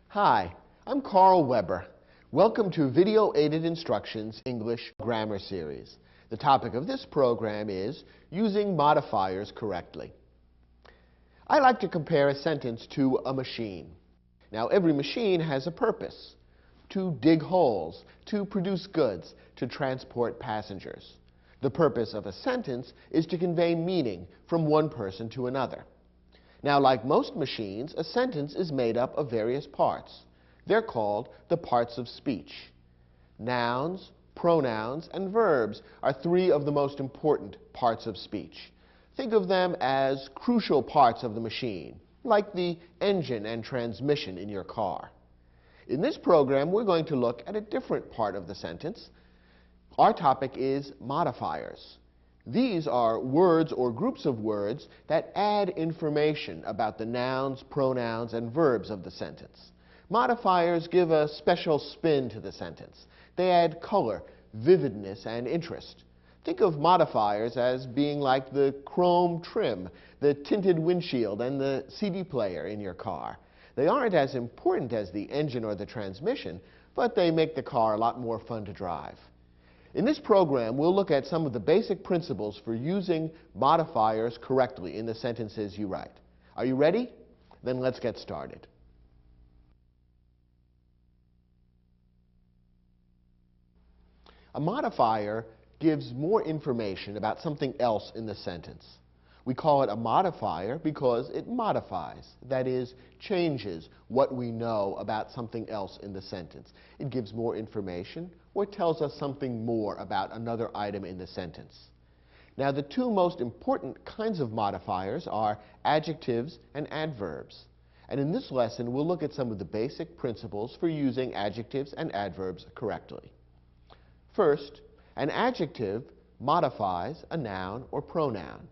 Hi, I'm Carl Weber. Welcome to Video Aided Instructions English Grammar Series. The topic of this program is using modifiers correctly. I like to compare a sentence to a machine. Now, every machine has a purpose: to dig holes, to produce goods, to transport passengers. The purpose of a sentence is to convey meaning from one person to another. Now, like most machines, a sentence is made up of various parts. They're called the parts of speech. Nouns, pronouns, and verbs are three of the most important parts of speech. Think of them as crucial parts of the machine, like the engine and transmission in your car. In this program, we're going to look at a different part of the sentence. Our topic is modifiers. These are words or groups of words that add information about the nouns, pronouns, and verbs of the sentence. Modifiers give a special spin to the sentence. They add color, vividness, and interest. Think of modifiers as being like the chrome trim, the tinted windshield, and the CD player in your car. They aren't as important as the engine or the transmission, but they make the car a lot more fun to drive. In this program, we'll look at some of the basic principles for using modifiers correctly in the sentences you write. Are you ready? Then let's get started. A modifier gives more information about something else in the sentence. We call it a modifier because it modifies, that is, changes what we know about something else in the sentence. It gives more information or tells us something more about another item in the sentence. Now, the two most important kinds of modifiers are adjectives and adverbs. And in this lesson, we'll look at some of the basic principles for using adjectives and adverbs correctly. First, an adjective modifies a noun or pronoun.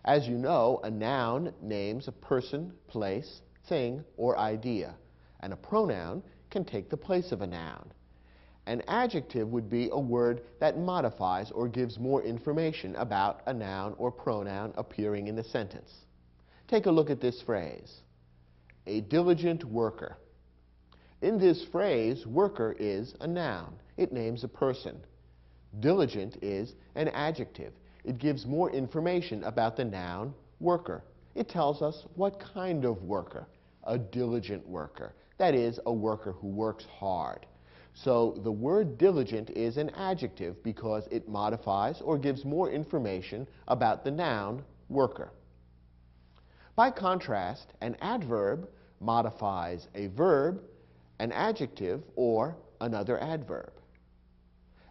As you know, a noun names a person, place, thing, or idea, and a pronoun can take the place of a noun. An adjective would be a word that modifies or gives more information about a noun or pronoun appearing in the sentence. Take a look at this phrase: a diligent worker. In this phrase, worker is a noun. It names a person. Diligent is an adjective. It gives more information about the noun worker. It tells us what kind of worker: a diligent worker. That is, a worker who works hard. So the word diligent is an adjective because it modifies or gives more information about the noun worker. By contrast, an adverb modifies a verb, an adjective, or another adverb.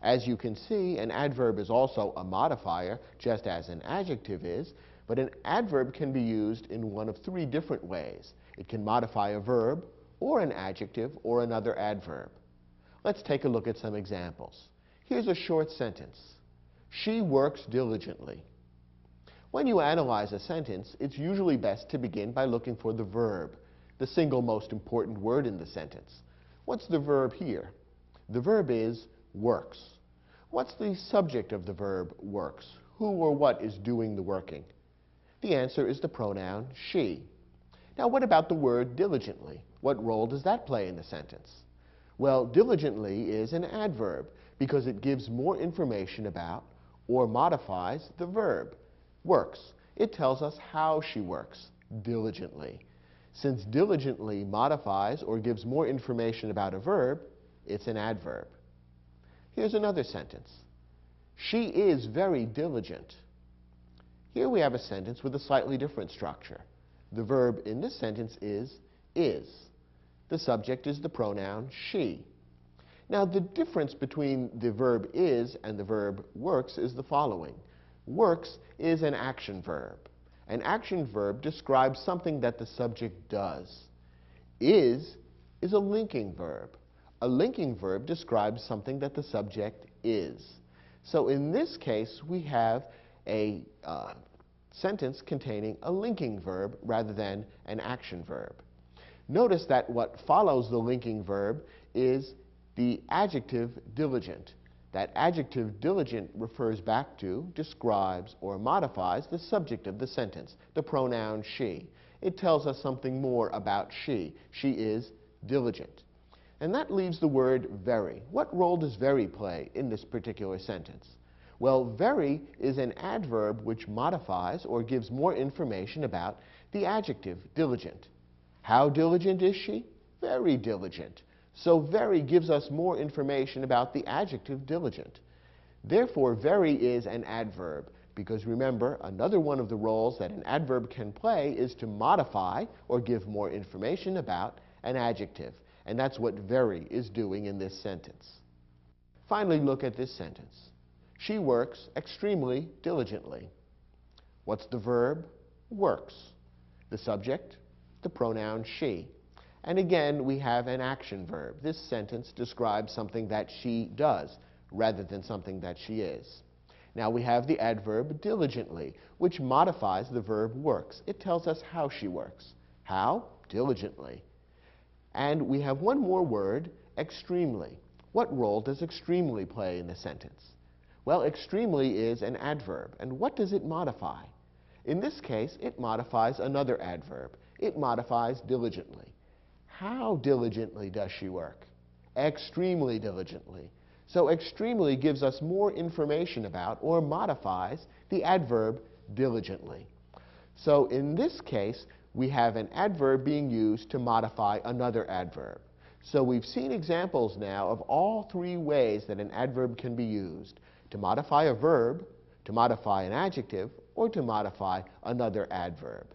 As you can see, an adverb is also a modifier, just as an adjective is, but an adverb can be used in one of three different ways. It can modify a verb, or an adjective, or another adverb. Let's take a look at some examples. Here's a short sentence: she works diligently. When you analyze a sentence, it's usually best to begin by looking for the verb, the single most important word in the sentence. What's the verb here? The verb is works. What's the subject of the verb works? Who or what is doing the working? The answer is the pronoun she. Now, what about the word diligently? What role does that play in the sentence? Well, diligently is an adverb because it gives more information about or modifies the verb works. It tells us how she works diligently. Since diligently modifies or gives more information about a verb, it's an adverb. Here's another sentence: she is very diligent. Here we have a sentence with a slightly different structure. The verb in this sentence is. The subject is the pronoun she. Now, the difference between the verb is and the verb works is the following. Works is an action verb. An action verb describes something that the subject does. Is a linking verb. A linking verb describes something that the subject is. So in this case, we have a sentence containing a linking verb rather than an action verb. Notice that what follows the linking verb is the adjective diligent. That adjective diligent refers back to, describes, or modifies the subject of the sentence, the pronoun she. It tells us something more about she. She is diligent. And that leaves the word very. What role does very play in this particular sentence? Well, very is an adverb which modifies or gives more information about the adjective diligent. How diligent is she? Very diligent. So very gives us more information about the adjective diligent. Therefore, very is an adverb, because remember, another one of the roles that an adverb can play is to modify or give more information about an adjective. And that's what very is doing in this sentence. Finally, look at this sentence. She works extremely diligently. What's the verb? Works. The subject? The pronoun she. And again, we have an action verb. This sentence describes something that she does rather than something that she is. Now we have the adverb diligently, which modifies the verb works. It tells us how she works. How? Diligently. And we have one more word, extremely. What role does extremely play in the sentence? Well, extremely is an adverb. And what does it modify? In this case, it modifies another adverb. It modifies diligently. How diligently does she work? Extremely diligently. So extremely gives us more information about or modifies the adverb diligently. So in this case, we have an adverb being used to modify another adverb. So we've seen examples now of all three ways that an adverb can be used: to modify a verb, to modify an adjective, or to modify another adverb.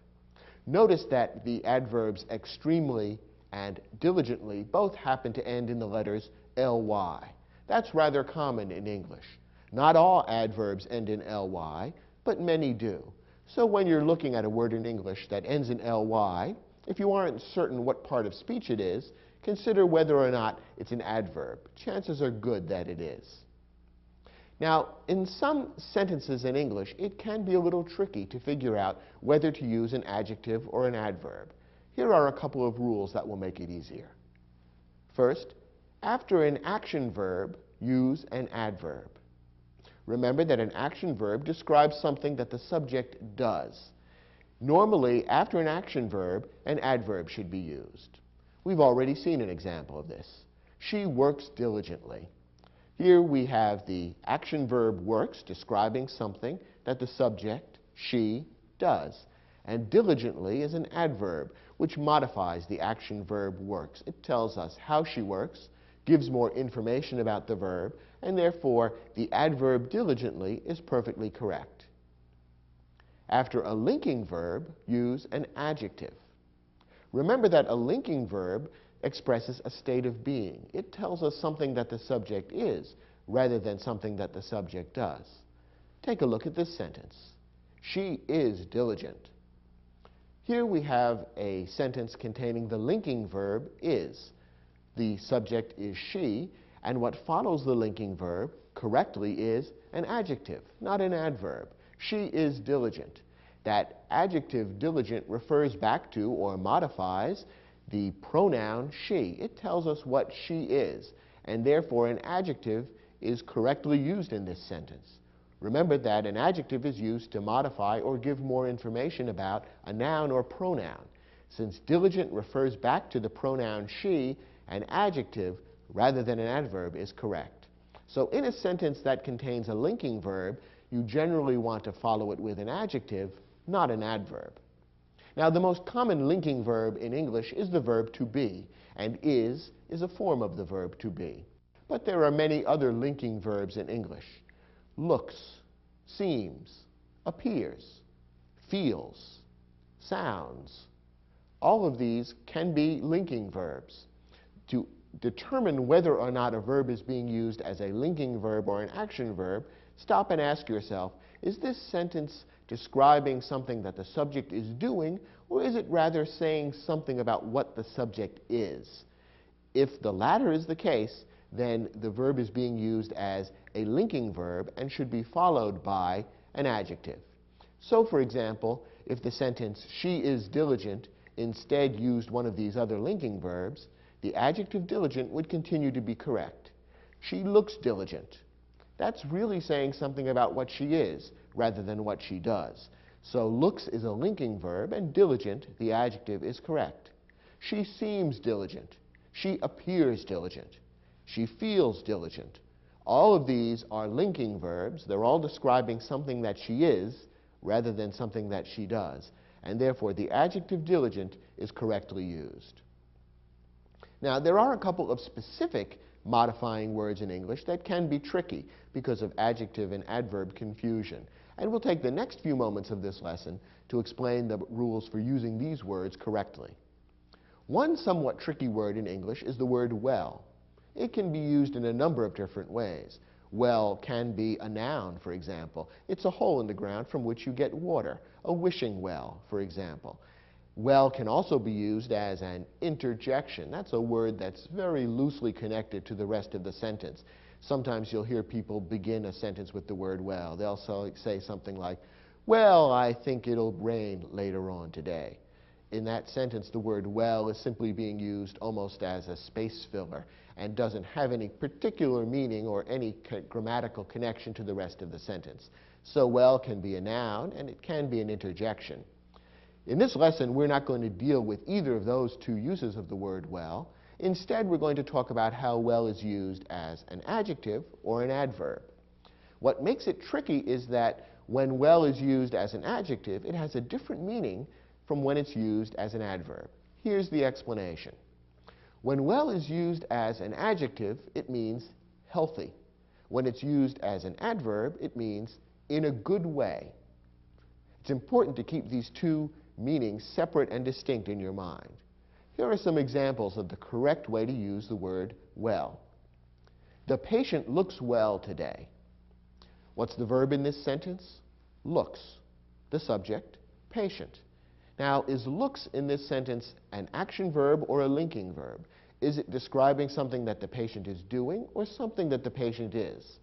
Notice that the adverbs extremely and diligently both happen to end in the letters ly. That's rather common in English. Not all adverbs end in ly, but many do. So when you're looking at a word in English that ends in ly, if you aren't certain what part of speech it is, consider whether or not it's an adverb. Chances are good that it is. Now, in some sentences in English, it can be a little tricky to figure out whether to use an adjective or an adverb. Here are a couple of rules that will make it easier. First, after an action verb, use an adverb. Remember that an action verb describes something that the subject does. Normally, after an action verb, an adverb should be used. We've already seen an example of this. She works diligently. Here we have the action verb works describing something that the subject, she, does. And diligently is an adverb which modifies the action verb works. It tells us how she works, gives more information about the verb, and therefore the adverb diligently is perfectly correct. After a linking verb, use an adjective. Remember that a linking verb expresses a state of being. It tells us something that the subject is rather than something that the subject does. Take a look at this sentence. She is diligent. Here we have a sentence containing the linking verb is. The subject is she, and what follows the linking verb correctly is an adjective, not an adverb. She is diligent. That adjective diligent refers back to or modifies the pronoun she. It tells us what she is, and therefore an adjective is correctly used in this sentence. Remember that an adjective is used to modify or give more information about a noun or pronoun. Since diligent refers back to the pronoun she, an adjective rather than an adverb is correct. So in a sentence that contains a linking verb, you generally want to follow it with an adjective, not an adverb. Now, the most common linking verb in English is the verb to be, and is a form of the verb to be. But there are many other linking verbs in English. Looks, seems, appears, feels, sounds. All of these can be linking verbs. To determine whether or not a verb is being used as a linking verb or an action verb, stop and ask yourself, is this sentence describing something that the subject is doing, or is it rather saying something about what the subject is? If the latter is the case, then the verb is being used as a linking verb and should be followed by an adjective. So, for example, if the sentence, she is diligent, instead used one of these other linking verbs, the adjective diligent would continue to be correct. She looks diligent. That's really saying something about what she is rather than what she does. So looks is a linking verb, and diligent, the adjective, is correct. She seems diligent. She appears diligent. She feels diligent. All of these are linking verbs. They're all describing something that she is rather than something that she does. And therefore, the adjective diligent is correctly used. Now, there are a couple of specific modifying words in English that can be tricky because of adjective and adverb confusion. And we'll take the next few moments of this lesson to explain the rules for using these words correctly. One somewhat tricky word in English is the word well. It can be used in a number of different ways. Well can be a noun, for example. It's a hole in the ground from which you get water. A wishing well, for example. Well can also be used as an interjection. That's a word that's very loosely connected to the rest of the sentence. Sometimes you'll hear people begin a sentence with the word well. They'll say something like, well, I think it'll rain later on today. In that sentence, the word well is simply being used almost as a space filler and doesn't have any particular meaning or any grammatical connection to the rest of the sentence. So well can be a noun, and it can be an interjection. In this lesson, we're not going to deal with either of those two uses of the word well. Instead, we're going to talk about how well is used as an adjective or an adverb. What makes it tricky is that when well is used as an adjective, it has a different meaning from when it's used as an adverb. Here's the explanation. When well is used as an adjective, it means healthy. When it's used as an adverb, it means in a good way. It's important to keep these two meanings separate and distinct in your mind. Here are some examples of the correct way to use the word well. The patient looks well today. What's the verb in this sentence? Looks. The subject, patient. Now, is looks in this sentence an action verb or a linking verb? Is it describing something that the patient is doing or something that the patient is?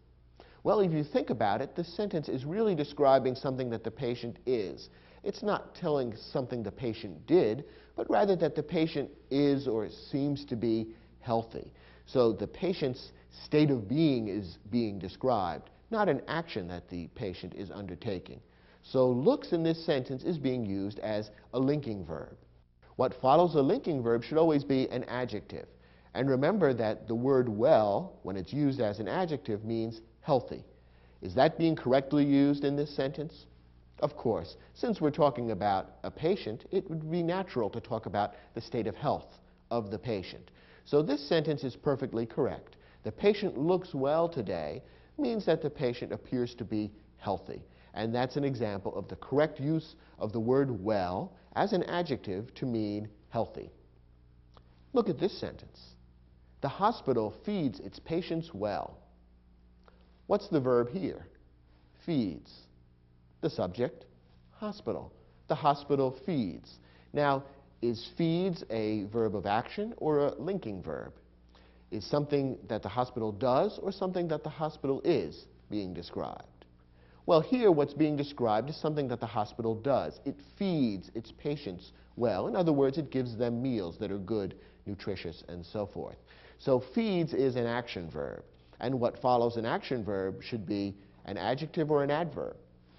Well, if you think about it, this sentence is really describing something that the patient is. It's not telling something the patient did, but rather that the patient is or seems to be healthy. So the patient's state of being is being described, not an action that the patient is undertaking. So looks in this sentence is being used as a linking verb. What follows a linking verb should always be an adjective. And remember that the word well, when it's used as an adjective, means healthy. Is that being correctly used in this sentence? Of course. Since we're talking about a patient, it would be natural to talk about the state of health of the patient. So this sentence is perfectly correct. The patient looks well today means that the patient appears to be healthy. And that's an example of the correct use of the word well as an adjective to mean healthy. Look at this sentence. The hospital feeds its patients well. What's the verb here? Feeds. The subject, hospital. The hospital feeds. Now, is feeds a verb of action or a linking verb? Is something that the hospital does or something that the hospital is being described? Well, here what's being described is something that the hospital does. It feeds its patients well. In other words, it gives them meals that are good, nutritious, and so forth. So feeds is an action verb. And what follows an action verb should be an adjective or an adverb.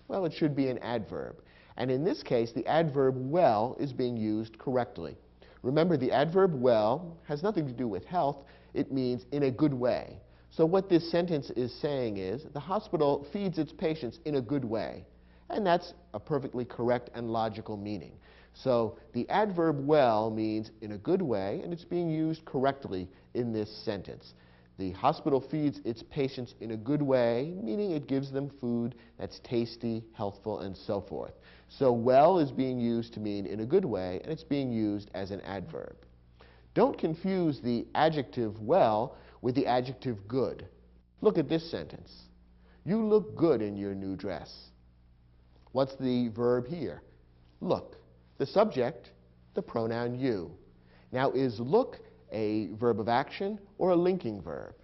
Well, it should be an adverb. And in this case, the adverb well is being used correctly. Remember, the adverb well has nothing to do with health. It means in a good way. So what this sentence is saying is the hospital feeds its patients in a good way. And that's a perfectly correct and logical meaning. So the adverb well means in a good way, and it's being used correctly in this sentence. The hospital feeds its patients in a good way, meaning it gives them food that's tasty, healthful, and so forth. So well is being used to mean in a good way, and it's being used as an adverb. Don't confuse the adjective well with the adjective good. Look at this sentence. You look good in your new dress. What's the verb here? Look. The subject, the pronoun you. Now, is look a verb of action or a linking verb?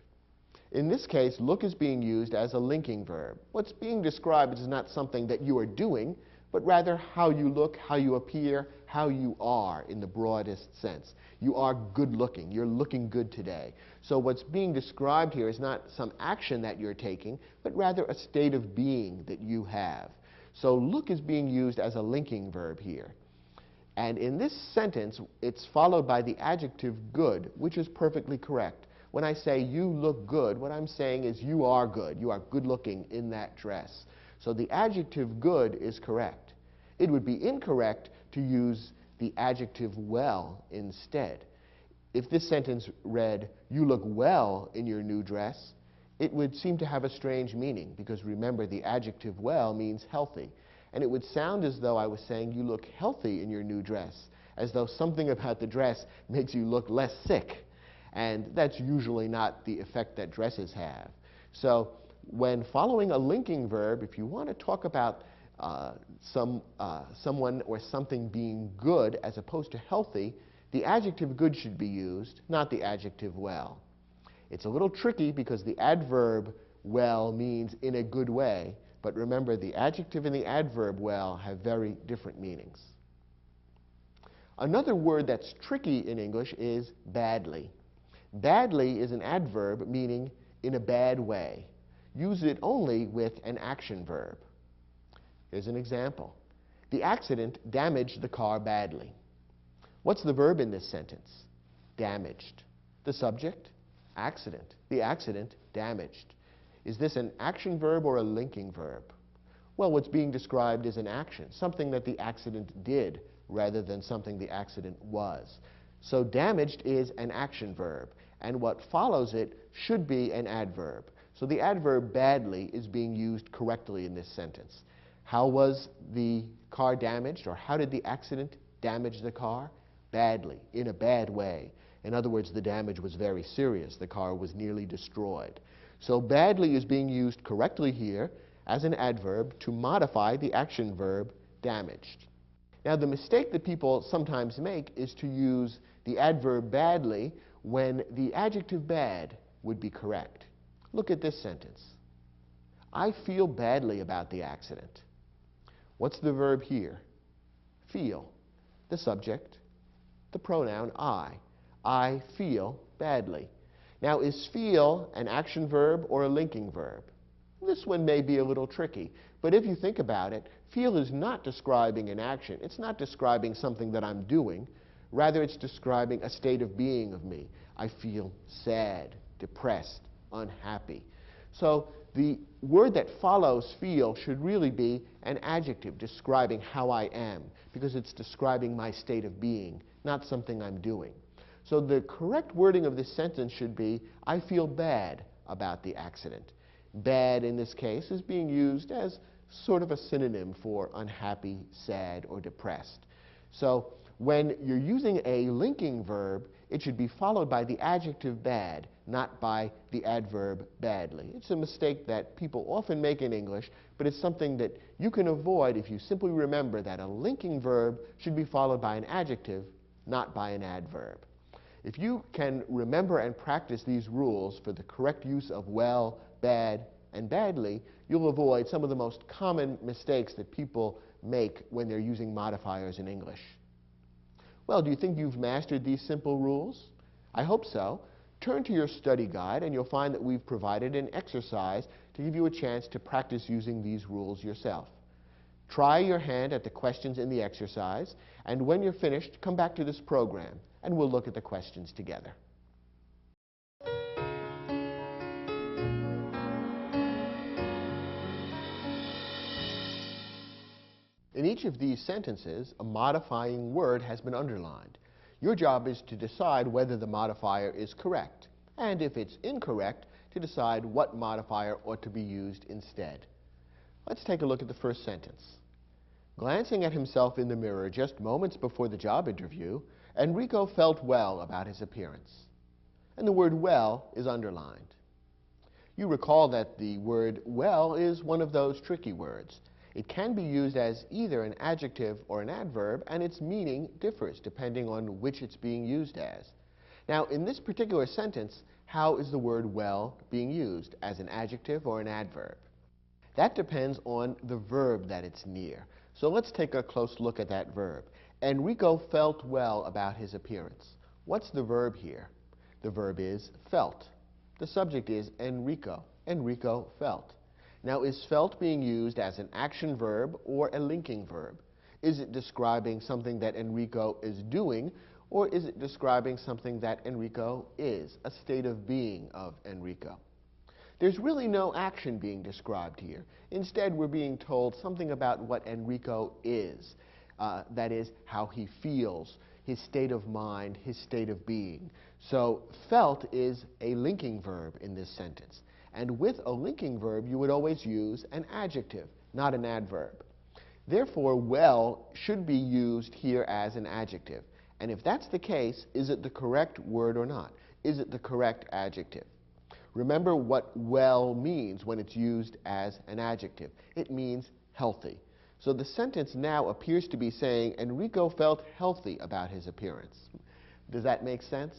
In this case, look is being used as a linking verb. What's being described is not something that you are doing, but rather how you look, how you appear, how you are in the broadest sense. You are good looking. You're looking good today. So what's being described here is not some action that you're taking, but rather a state of being that you have. So look is being used as a linking verb here. And in this sentence, it's followed by the adjective good, which is perfectly correct. When I say you look good, what I'm saying is you are good. You are good looking in that dress. So the adjective good is correct. It would be incorrect to use the adjective well instead. If this sentence read, you look well in your new dress, it would seem to have a strange meaning, because remember, the adjective well means healthy. And it would sound as though I was saying you look healthy in your new dress, as though something about the dress makes you look less sick. And that's usually not the effect that dresses have. So when following a linking verb, if you want to talk about someone or something being good as opposed to healthy, the adjective good should be used, not the adjective well. It's a little tricky because the adverb well means in a good way, but remember, the adjective and the adverb well have very different meanings. Another word that's tricky in English is badly. Badly is an adverb meaning in a bad way. Use it only with an action verb. Here's an example. The accident damaged the car badly. What's the verb in this sentence? Damaged. The subject? Accident. The accident damaged. Is this an action verb or a linking verb? Well, what's being described is an action, something that the accident did rather than something the accident was. So damaged is an action verb, and what follows it should be an adverb. So the adverb badly is being used correctly in this sentence. How was the car damaged, or how did the accident damage the car? Badly, in a bad way. In other words, the damage was very serious. The car was nearly destroyed. So badly is being used correctly here as an adverb to modify the action verb damaged. Now, the mistake that people sometimes make is to use the adverb badly when the adjective bad would be correct. Look at this sentence. I feel badly about the accident. What's the verb here? Feel. The subject, the pronoun I. I feel badly. Now, is feel an action verb or a linking verb? This one may be a little tricky, but if you think about it, feel is not describing an action. It's not describing something that I'm doing. Rather, it's describing a state of being of me. I feel sad, depressed, unhappy. So the word that follows feel should really be an adjective describing how I am, because it's describing my state of being, not something I'm doing. So the correct wording of this sentence should be, I feel bad about the accident. Bad in this case is being used as sort of a synonym for unhappy, sad, or depressed. So when you're using a linking verb, it should be followed by the adjective bad, not by the adverb badly. It's a mistake that people often make in English, but it's something that you can avoid if you simply remember that a linking verb should be followed by an adjective, not by an adverb. If you can remember and practice these rules for the correct use of well, bad, and badly, you'll avoid some of the most common mistakes that people make when they're using modifiers in English. Well, do you think you've mastered these simple rules? I hope so. Turn to your study guide and you'll find that we've provided an exercise to give you a chance to practice using these rules yourself. Try your hand at the questions in the exercise, and when you're finished, come back to this program and we'll look at the questions together. In each of these sentences, a modifying word has been underlined. Your job is to decide whether the modifier is correct, and if it's incorrect, to decide what modifier ought to be used instead. Let's take a look at the first sentence. Glancing at himself in the mirror just moments before the job interview, Enrico felt well about his appearance. And the word well is underlined. You recall that the word well is one of those tricky words. It can be used as either an adjective or an adverb, and its meaning differs depending on which it's being used as. Now, in this particular sentence, how is the word well being used, as an adjective or an adverb? That depends on the verb that it's near. So let's take a close look at that verb. Enrico felt well about his appearance. What's the verb here? The verb is felt. The subject is Enrico. Enrico felt. Now, is felt being used as an action verb or a linking verb? Is it describing something that Enrico is doing, or is it describing something that Enrico is, a state of being of Enrico? There's really no action being described here. Instead, we're being told something about what Enrico is. That is, how he feels, his state of mind, his state of being. So felt is a linking verb in this sentence. And with a linking verb, you would always use an adjective, not an adverb. Therefore, well should be used here as an adjective. And if that's the case, is it the correct word or not? Is it the correct adjective? Remember what well means when it's used as an adjective. It means healthy. So the sentence now appears to be saying Enrico felt healthy about his appearance. Does that make sense?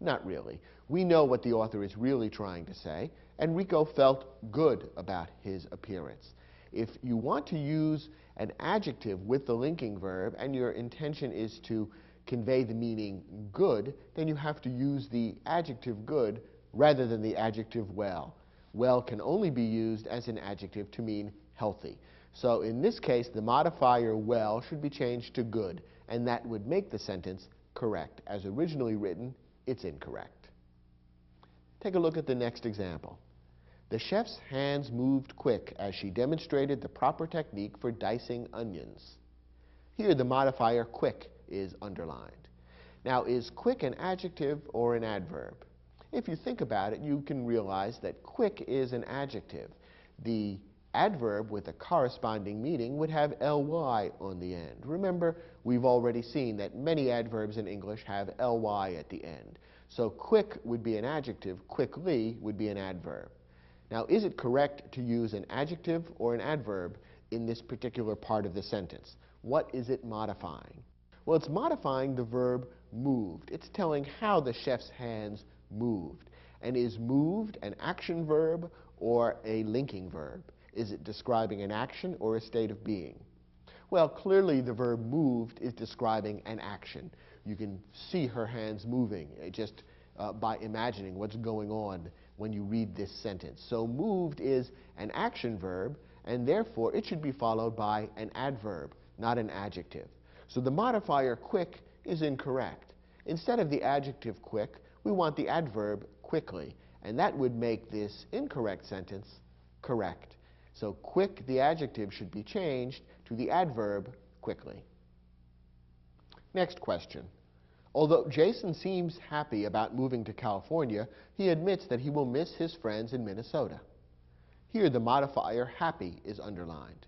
Not really. We know what the author is really trying to say. Enrico felt good about his appearance. If you want to use an adjective with the linking verb and your intention is to convey the meaning good, then you have to use the adjective good rather than the adjective well. Well can only be used as an adjective to mean healthy. So in this case, the modifier well should be changed to good, and that would make the sentence correct. As originally written, it's incorrect. Take a look at the next example. The chef's hands moved quick as she demonstrated the proper technique for dicing onions. Here, the modifier quick is underlined. Now, is quick an adjective or an adverb? If you think about it, you can realize that quick is an adjective. The adverb with a corresponding meaning would have ly on the end. Remember, we've already seen that many adverbs in English have ly at the end. So quick would be an adjective, quickly would be an adverb. Now, is it correct to use an adjective or an adverb in this particular part of the sentence? What is it modifying? Well, it's modifying the verb moved. It's telling how the chef's hands moved. And is moved an action verb or a linking verb? Is it describing an action or a state of being? Well, clearly the verb moved is describing an action. You can see her hands moving just by imagining what's going on when you read this sentence. So moved is an action verb, and therefore it should be followed by an adverb, not an adjective. So the modifier quick is incorrect. Instead of the adjective quick, we want the adverb quickly, and that would make this incorrect sentence correct. So quick, the adjective, should be changed to the adverb quickly. Next question. Although Jason seems happy about moving to California, he admits that he will miss his friends in Minnesota. Here, the modifier happy is underlined.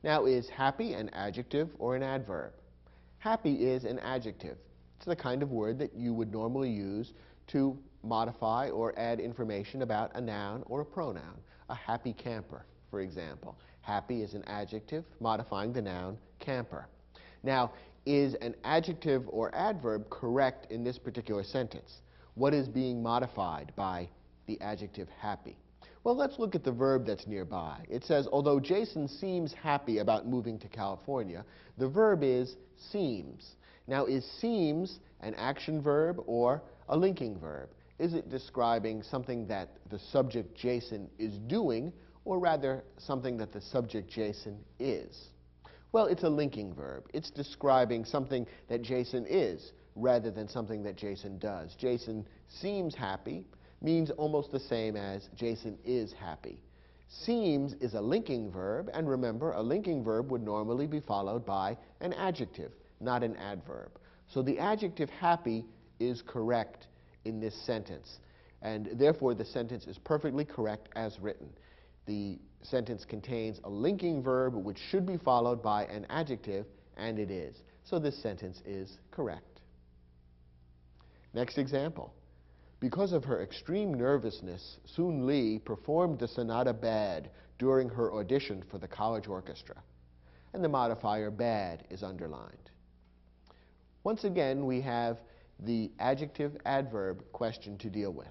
Now, is happy an adjective or an adverb? Happy is an adjective. It's the kind of word that you would normally use to modify or add information about a noun or a pronoun. A happy camper, for example. Happy is an adjective modifying the noun camper. Now, is an adjective or adverb correct in this particular sentence? What is being modified by the adjective happy? Well, let's look at the verb that's nearby. It says, although Jason seems happy about moving to California, the verb is seems. Now, is seems an action verb or a linking verb? Is it describing something that the subject Jason is doing, or rather something that the subject Jason is? Well, it's a linking verb. It's describing something that Jason is rather than something that Jason does. Jason seems happy means almost the same as Jason is happy. Seems is a linking verb, and remember, a linking verb would normally be followed by an adjective, not an adverb. So the adjective happy is correct in this sentence, and therefore the sentence is perfectly correct as written. The sentence contains a linking verb which should be followed by an adjective, and it is. So this sentence is correct. Next example. Because of her extreme nervousness, Soon Lee performed the sonata bad during her audition for the college orchestra. And the modifier bad is underlined. Once again, we have the adjective-adverb question to deal with.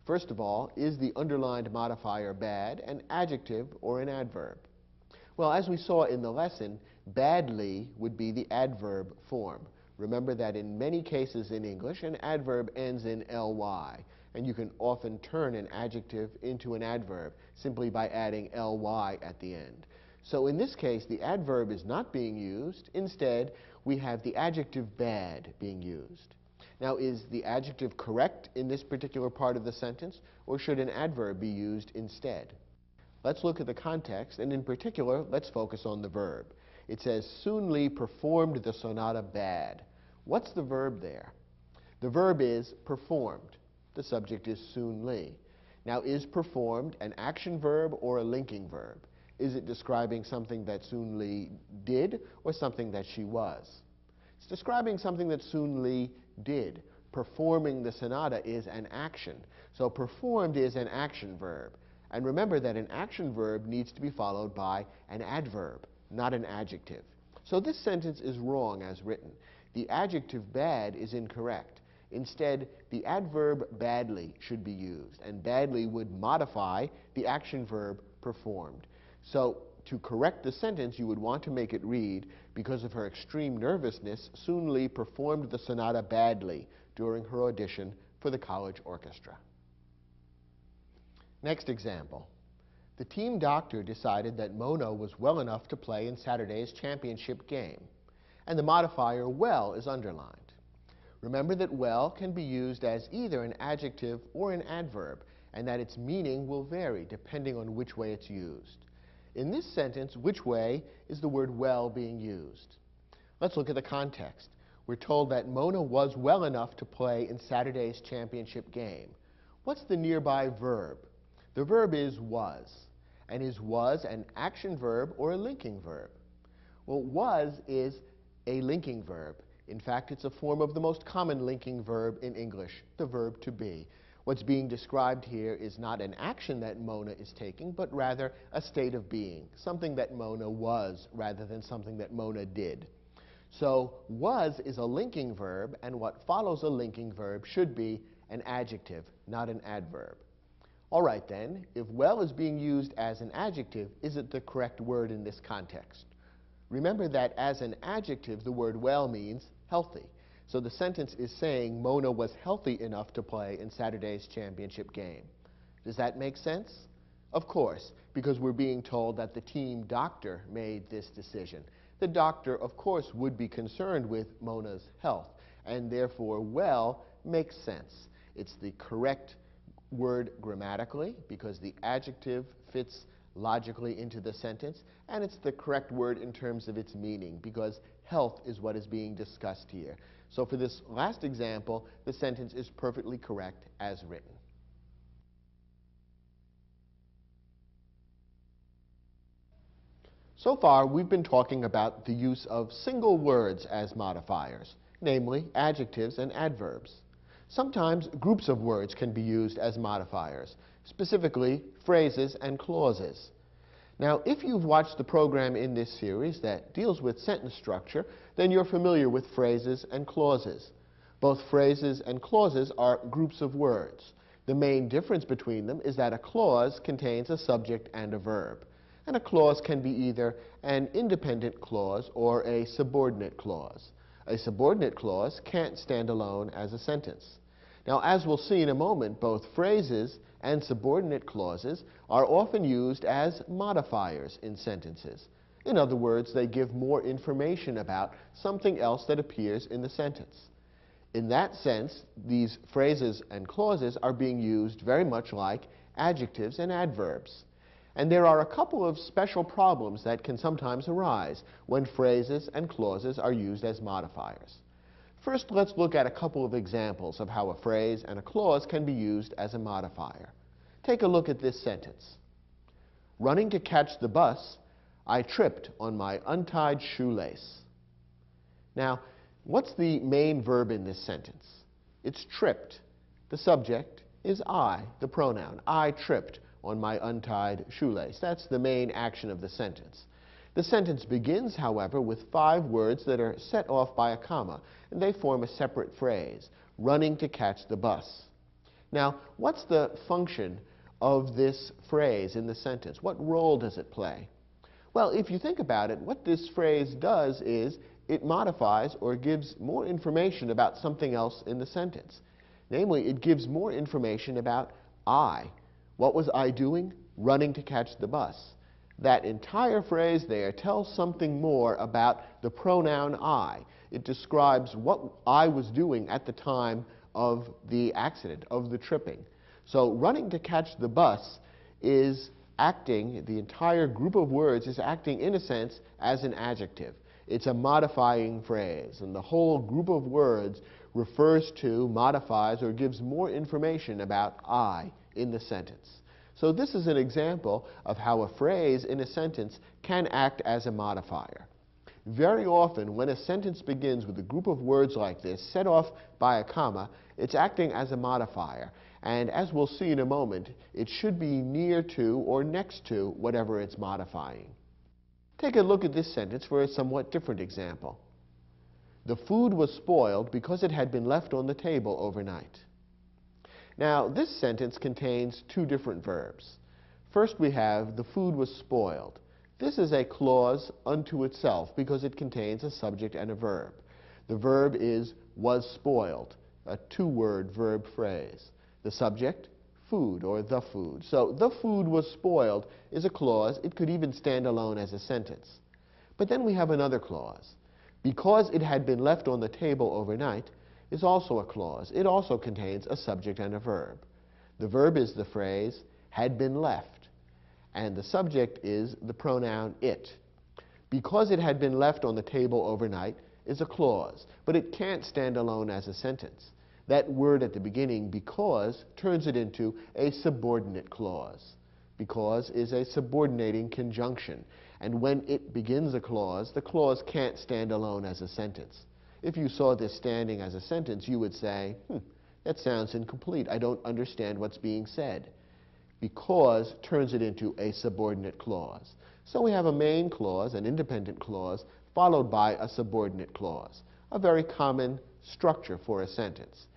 First of all, is the underlined modifier bad an adjective or an adverb? Well, as we saw in the lesson, badly would be the adverb form. Remember that in many cases in English, an adverb ends in ly, and you can often turn an adjective into an adverb simply by adding ly at the end. So in this case, the adverb is not being used. Instead, we have the adjective bad being used. Now, is the adjective correct in this particular part of the sentence, or should an adverb be used instead? Let's look at the context, and in particular, let's focus on the verb. It says, Soon Lee performed the sonata bad. What's the verb there? The verb is performed. The subject is Soon Lee. Now, is performed an action verb or a linking verb? Is it describing something that Soon Lee did or something that she was? It's describing something that Soon Lee did. Performing the sonata is an action. So performed is an action verb. And remember that an action verb needs to be followed by an adverb, not an adjective. So this sentence is wrong as written. The adjective bad is incorrect. Instead, the adverb badly should be used, and badly would modify the action verb performed. So to correct the sentence, you would want to make it read, because of her extreme nervousness, Soon Lee performed the sonata badly during her audition for the college orchestra. Next example. The team doctor decided that Mona was well enough to play in Saturday's championship game, and the modifier well is underlined. Remember that well can be used as either an adjective or an adverb, and that its meaning will vary depending on which way it's used. In this sentence, which way is the word well being used? Let's look at the context. We're told that Mona was well enough to play in Saturday's championship game. What's the nearby verb? The verb is was. And is was an action verb or a linking verb? Well, was is a linking verb. In fact, it's a form of the most common linking verb in English, the verb to be. What's being described here is not an action that Mona is taking, but rather a state of being, something that Mona was rather than something that Mona did. So was is a linking verb, and what follows a linking verb should be an adjective, not an adverb. All right then, if well is being used as an adjective, is it the correct word in this context? Remember that as an adjective, the word well means healthy. So the sentence is saying Mona was healthy enough to play in Saturday's championship game. Does that make sense? Of course, because we're being told that the team doctor made this decision. The doctor, of course, would be concerned with Mona's health, and therefore well makes sense. It's the correct word grammatically, because the adjective fits logically into the sentence, and it's the correct word in terms of its meaning, because health is what is being discussed here. So for this last example, the sentence is perfectly correct as written. So far, we've been talking about the use of single words as modifiers, namely adjectives and adverbs. Sometimes groups of words can be used as modifiers, specifically phrases and clauses. Now, if you've watched the program in this series that deals with sentence structure, then you're familiar with phrases and clauses. Both phrases and clauses are groups of words. The main difference between them is that a clause contains a subject and a verb. And a clause can be either an independent clause or a subordinate clause. A subordinate clause can't stand alone as a sentence. Now, as we'll see in a moment, both phrases and subordinate clauses are often used as modifiers in sentences. In other words, they give more information about something else that appears in the sentence. In that sense, these phrases and clauses are being used very much like adjectives and adverbs. And there are a couple of special problems that can sometimes arise when phrases and clauses are used as modifiers. First, let's look at a couple of examples of how a phrase and a clause can be used as a modifier. Take a look at this sentence. Running to catch the bus, I tripped on my untied shoelace. Now, what's the main verb in this sentence? It's tripped. The subject is I, the pronoun. I tripped on my untied shoelace. That's the main action of the sentence. The sentence begins, however, with 5 words that are set off by a comma, and they form a separate phrase, running to catch the bus. Now, what's the function of this phrase in the sentence? What role does it play? Well, if you think about it, what this phrase does is it modifies or gives more information about something else in the sentence. Namely, it gives more information about I. What was I doing? Running to catch the bus. That entire phrase there tells something more about the pronoun I. It describes what I was doing at the time of the accident, of the tripping. So running to catch the bus is acting, the entire group of words is acting in a sense as an adjective. It's a modifying phrase, and the whole group of words refers to, modifies, or gives more information about I in the sentence. So this is an example of how a phrase in a sentence can act as a modifier. Very often, when a sentence begins with a group of words like this, set off by a comma, it's acting as a modifier. And as we'll see in a moment, it should be near to or next to whatever it's modifying. Take a look at this sentence for a somewhat different example. The food was spoiled because it had been left on the table overnight. Now, this sentence contains two different verbs. First, we have the food was spoiled. This is a clause unto itself because it contains a subject and a verb. The verb is was spoiled, a two-word verb phrase. The subject, food or the food. So the food was spoiled is a clause. It could even stand alone as a sentence. But then we have another clause. Because it had been left on the table overnight is also a clause. It also contains a subject and a verb. The verb is the phrase had been left, and the subject is the pronoun it. Because it had been left on the table overnight is a clause, but it can't stand alone as a sentence. That word at the beginning, because, turns it into a subordinate clause. Because is a subordinating conjunction, and when it begins a clause, the clause can't stand alone as a sentence. If you saw this standing as a sentence, you would say, that sounds incomplete. I don't understand what's being said. Because turns it into a subordinate clause. So we have a main clause, an independent clause, followed by a subordinate clause, a very common structure for a sentence.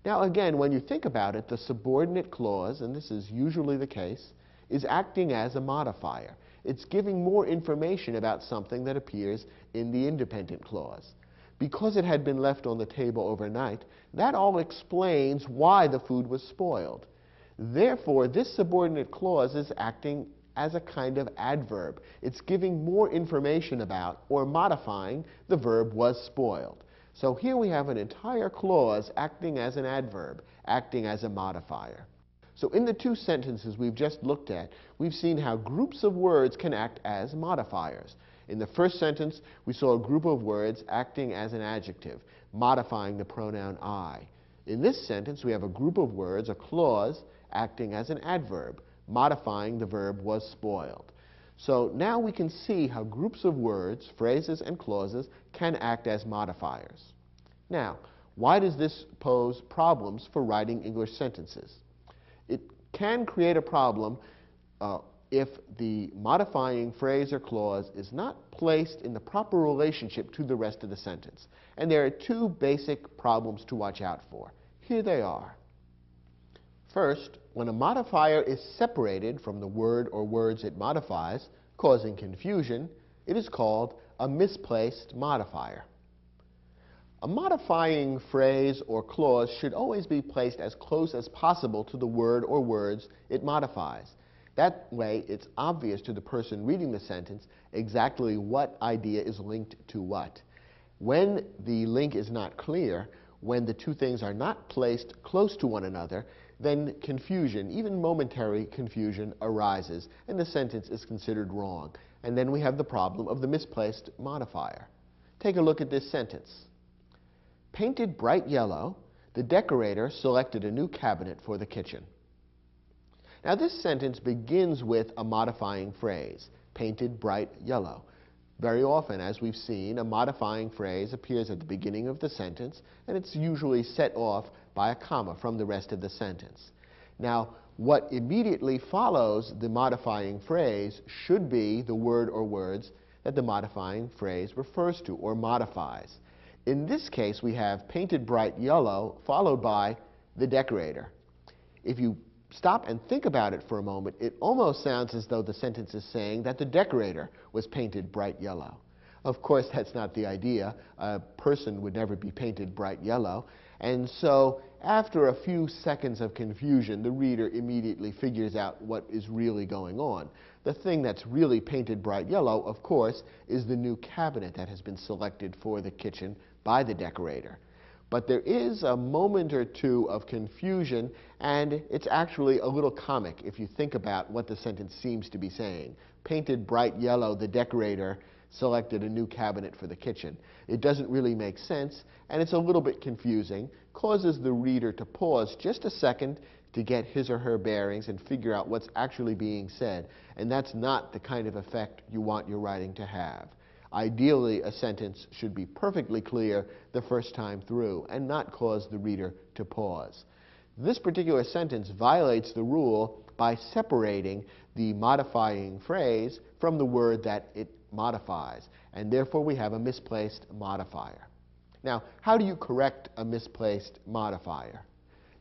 Now again, when you think about it, the subordinate clause, and this is usually the case, is acting as a modifier. It's giving more information about something that appears in the independent clause. Because it had been left on the table overnight, that all explains why the food was spoiled. Therefore, this subordinate clause is acting as a kind of adverb. It's giving more information about or modifying the verb was spoiled. So here we have an entire clause acting as an adverb, acting as a modifier. So in the two sentences we've just looked at, we've seen how groups of words can act as modifiers. In the first sentence, we saw a group of words acting as an adjective, modifying the pronoun I. In this sentence, we have a group of words, a clause, acting as an adverb, modifying the verb was spoiled. So now we can see how groups of words, phrases, and clauses can act as modifiers. Now, why does this pose problems for writing English sentences? It can create a problem if the modifying phrase or clause is not placed in the proper relationship to the rest of the sentence. And there are two basic problems to watch out for. Here they are. First, when a modifier is separated from the word or words it modifies, causing confusion, it is called a misplaced modifier. A modifying phrase or clause should always be placed as close as possible to the word or words it modifies. That way, it's obvious to the person reading the sentence exactly what idea is linked to what. When the link is not clear, when the two things are not placed close to one another, then confusion, even momentary confusion, arises, and the sentence is considered wrong. And then we have the problem of the misplaced modifier. Take a look at this sentence. Painted bright yellow, the decorator selected a new cabinet for the kitchen. Now this sentence begins with a modifying phrase, painted bright yellow. Very often, as we've seen, a modifying phrase appears at the beginning of the sentence, and it's usually set off by a comma from the rest of the sentence. Now, what immediately follows the modifying phrase should be the word or words that the modifying phrase refers to or modifies. In this case, we have painted bright yellow followed by the decorator. If you stop and think about it for a moment, it almost sounds as though the sentence is saying that the decorator was painted bright yellow. Of course, that's not the idea. A person would never be painted bright yellow. And so after a few seconds of confusion, the reader immediately figures out what is really going on. The thing that's really painted bright yellow, of course, is the new cabinet that has been selected for the kitchen by the decorator. But there is a moment or two of confusion, and it's actually a little comic if you think about what the sentence seems to be saying. Painted bright yellow, the decorator selected a new cabinet for the kitchen. It doesn't really make sense, and it's a little bit confusing, causes the reader to pause just a second to get his or her bearings and figure out what's actually being said. And that's not the kind of effect you want your writing to have. Ideally, a sentence should be perfectly clear the first time through and not cause the reader to pause. This particular sentence violates the rule by separating the modifying phrase from the word that it modifies, and therefore we have a misplaced modifier. Now, how do you correct a misplaced modifier?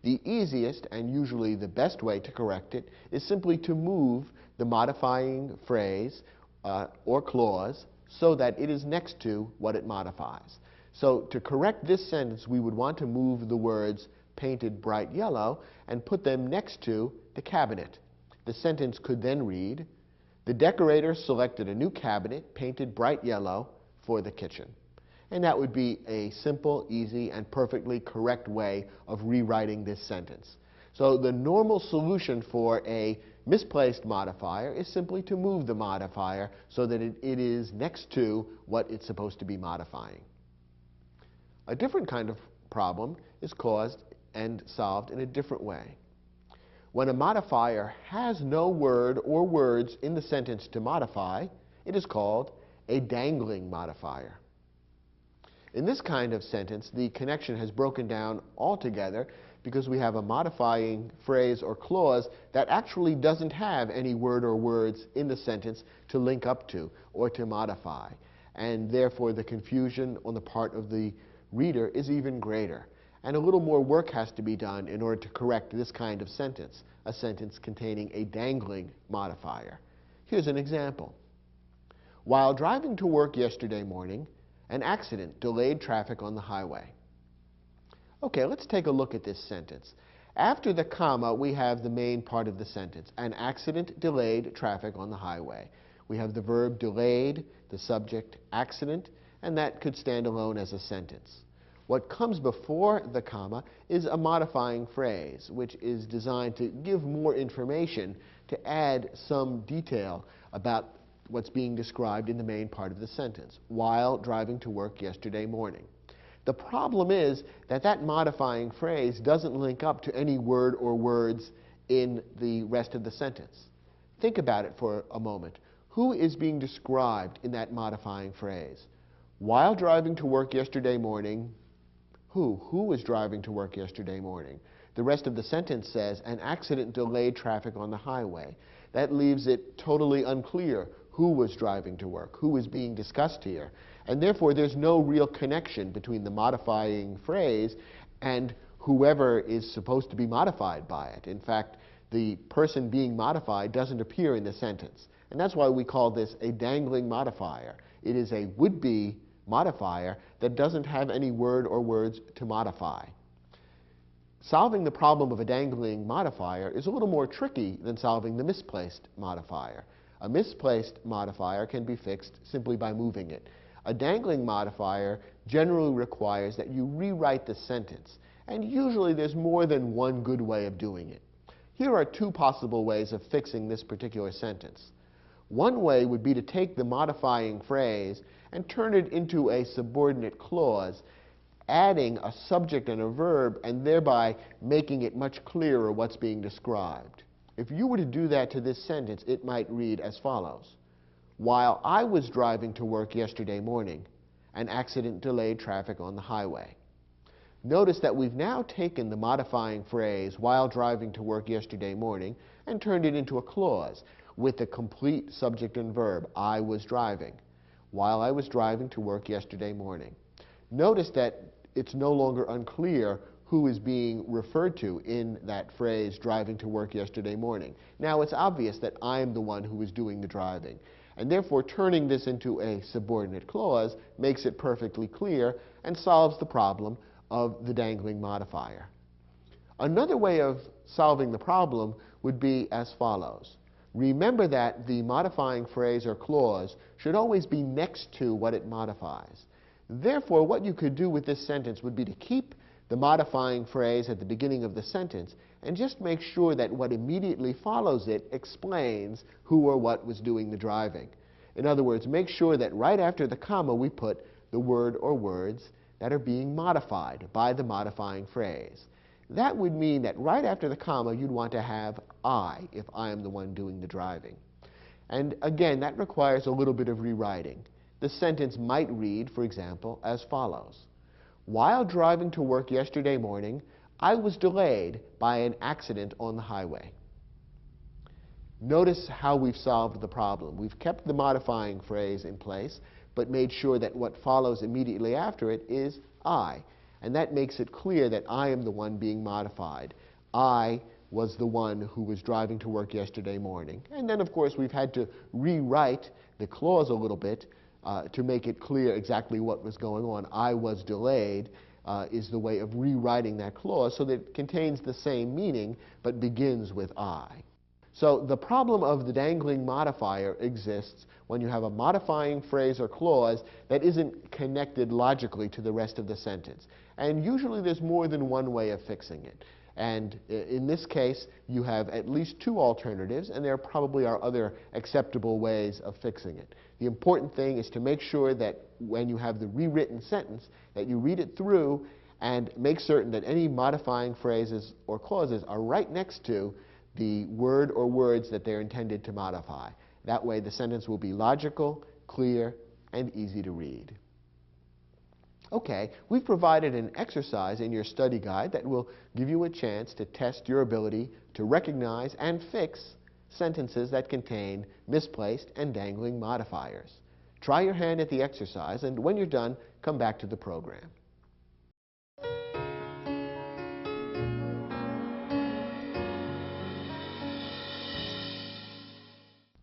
The easiest and usually the best way to correct it is simply to move the modifying phrase or clause so that it is next to what it modifies. So to correct this sentence, we would want to move the words painted bright yellow and put them next to the cabinet. The sentence could then read, the decorator selected a new cabinet painted bright yellow for the kitchen. And that would be a simple, easy, and perfectly correct way of rewriting this sentence. So the normal solution for a misplaced modifier is simply to move the modifier so that it is next to what it's supposed to be modifying. A different kind of problem is caused and solved in a different way. When a modifier has no word or words in the sentence to modify, it is called a dangling modifier. In this kind of sentence, the connection has broken down altogether because we have a modifying phrase or clause that actually doesn't have any word or words in the sentence to link up to or to modify. And therefore, the confusion on the part of the reader is even greater. And a little more work has to be done in order to correct this kind of sentence, a sentence containing a dangling modifier. Here's an example. While driving to work yesterday morning, an accident delayed traffic on the highway. Okay, let's take a look at this sentence. After the comma, we have the main part of the sentence. An accident delayed traffic on the highway. We have the verb delayed, the subject accident, and that could stand alone as a sentence. What comes before the comma is a modifying phrase, which is designed to give more information, to add some detail about what's being described in the main part of the sentence, while driving to work yesterday morning. The problem is that that modifying phrase doesn't link up to any word or words in the rest of the sentence. Think about it for a moment. Who is being described in that modifying phrase? While driving to work yesterday morning, who? Who was driving to work yesterday morning? The rest of the sentence says, an accident delayed traffic on the highway. That leaves it totally unclear who was driving to work, who is being discussed here. And therefore, there's no real connection between the modifying phrase and whoever is supposed to be modified by it. In fact, the person being modified doesn't appear in the sentence. And that's why we call this a dangling modifier. It is a would-be modifier that doesn't have any word or words to modify. Solving the problem of a dangling modifier is a little more tricky than solving the misplaced modifier. A misplaced modifier can be fixed simply by moving it. A dangling modifier generally requires that you rewrite the sentence, and usually there's more than one good way of doing it. Here are two possible ways of fixing this particular sentence. One way would be to take the modifying phrase and turn it into a subordinate clause, adding a subject and a verb, and thereby making it much clearer what's being described. If you were to do that to this sentence, it might read as follows. While I was driving to work yesterday morning, an accident delayed traffic on the highway. Notice that we've now taken the modifying phrase, while driving to work yesterday morning, and turned it into a clause with the complete subject and verb, I was driving, while I was driving to work yesterday morning. Notice that it's no longer unclear who is being referred to in that phrase, driving to work yesterday morning. Now, it's obvious that I'm the one who was doing the driving. And therefore, turning this into a subordinate clause makes it perfectly clear and solves the problem of the dangling modifier. Another way of solving the problem would be as follows. Remember that the modifying phrase or clause should always be next to what it modifies. Therefore, what you could do with this sentence would be to keep the modifying phrase at the beginning of the sentence and just make sure that what immediately follows it explains who or what was doing the driving. In other words, make sure that right after the comma we put the word or words that are being modified by the modifying phrase. That would mean that right after the comma you'd want to have I, if I am the one doing the driving. And again, that requires a little bit of rewriting. The sentence might read, for example, as follows. While driving to work yesterday morning, I was delayed by an accident on the highway. Notice how we've solved the problem. We've kept the modifying phrase in place, but made sure that what follows immediately after it is I. And that makes it clear that I am the one being modified. I was the one who was driving to work yesterday morning. And then, of course, we've had to rewrite the clause a little bit to make it clear exactly what was going on. I was delayed is the way of rewriting that clause so that it contains the same meaning but begins with I. So the problem of the dangling modifier exists when you have a modifying phrase or clause that isn't connected logically to the rest of the sentence. And usually there's more than one way of fixing it. And in this case, you have at least two alternatives, and there probably are other acceptable ways of fixing it. The important thing is to make sure that when you have the rewritten sentence, that you read it through and make certain that any modifying phrases or clauses are right next to the word or words that they're intended to modify. That way the sentence will be logical, clear, and easy to read. Okay, we've provided an exercise in your study guide that will give you a chance to test your ability to recognize and fix sentences that contain misplaced and dangling modifiers. Try your hand at the exercise, and when you're done, come back to the program.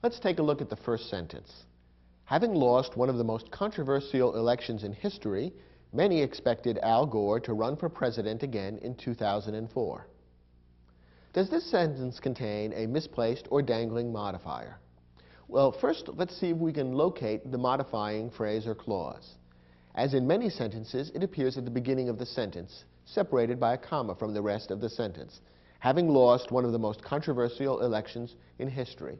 Let's take a look at the first sentence. Having lost one of the most controversial elections in history, many expected Al Gore to run for president again in 2004. Does this sentence contain a misplaced or dangling modifier? Well, first, let's see if we can locate the modifying phrase or clause. As in many sentences, it appears at the beginning of the sentence, separated by a comma from the rest of the sentence. Having lost one of the most controversial elections in history.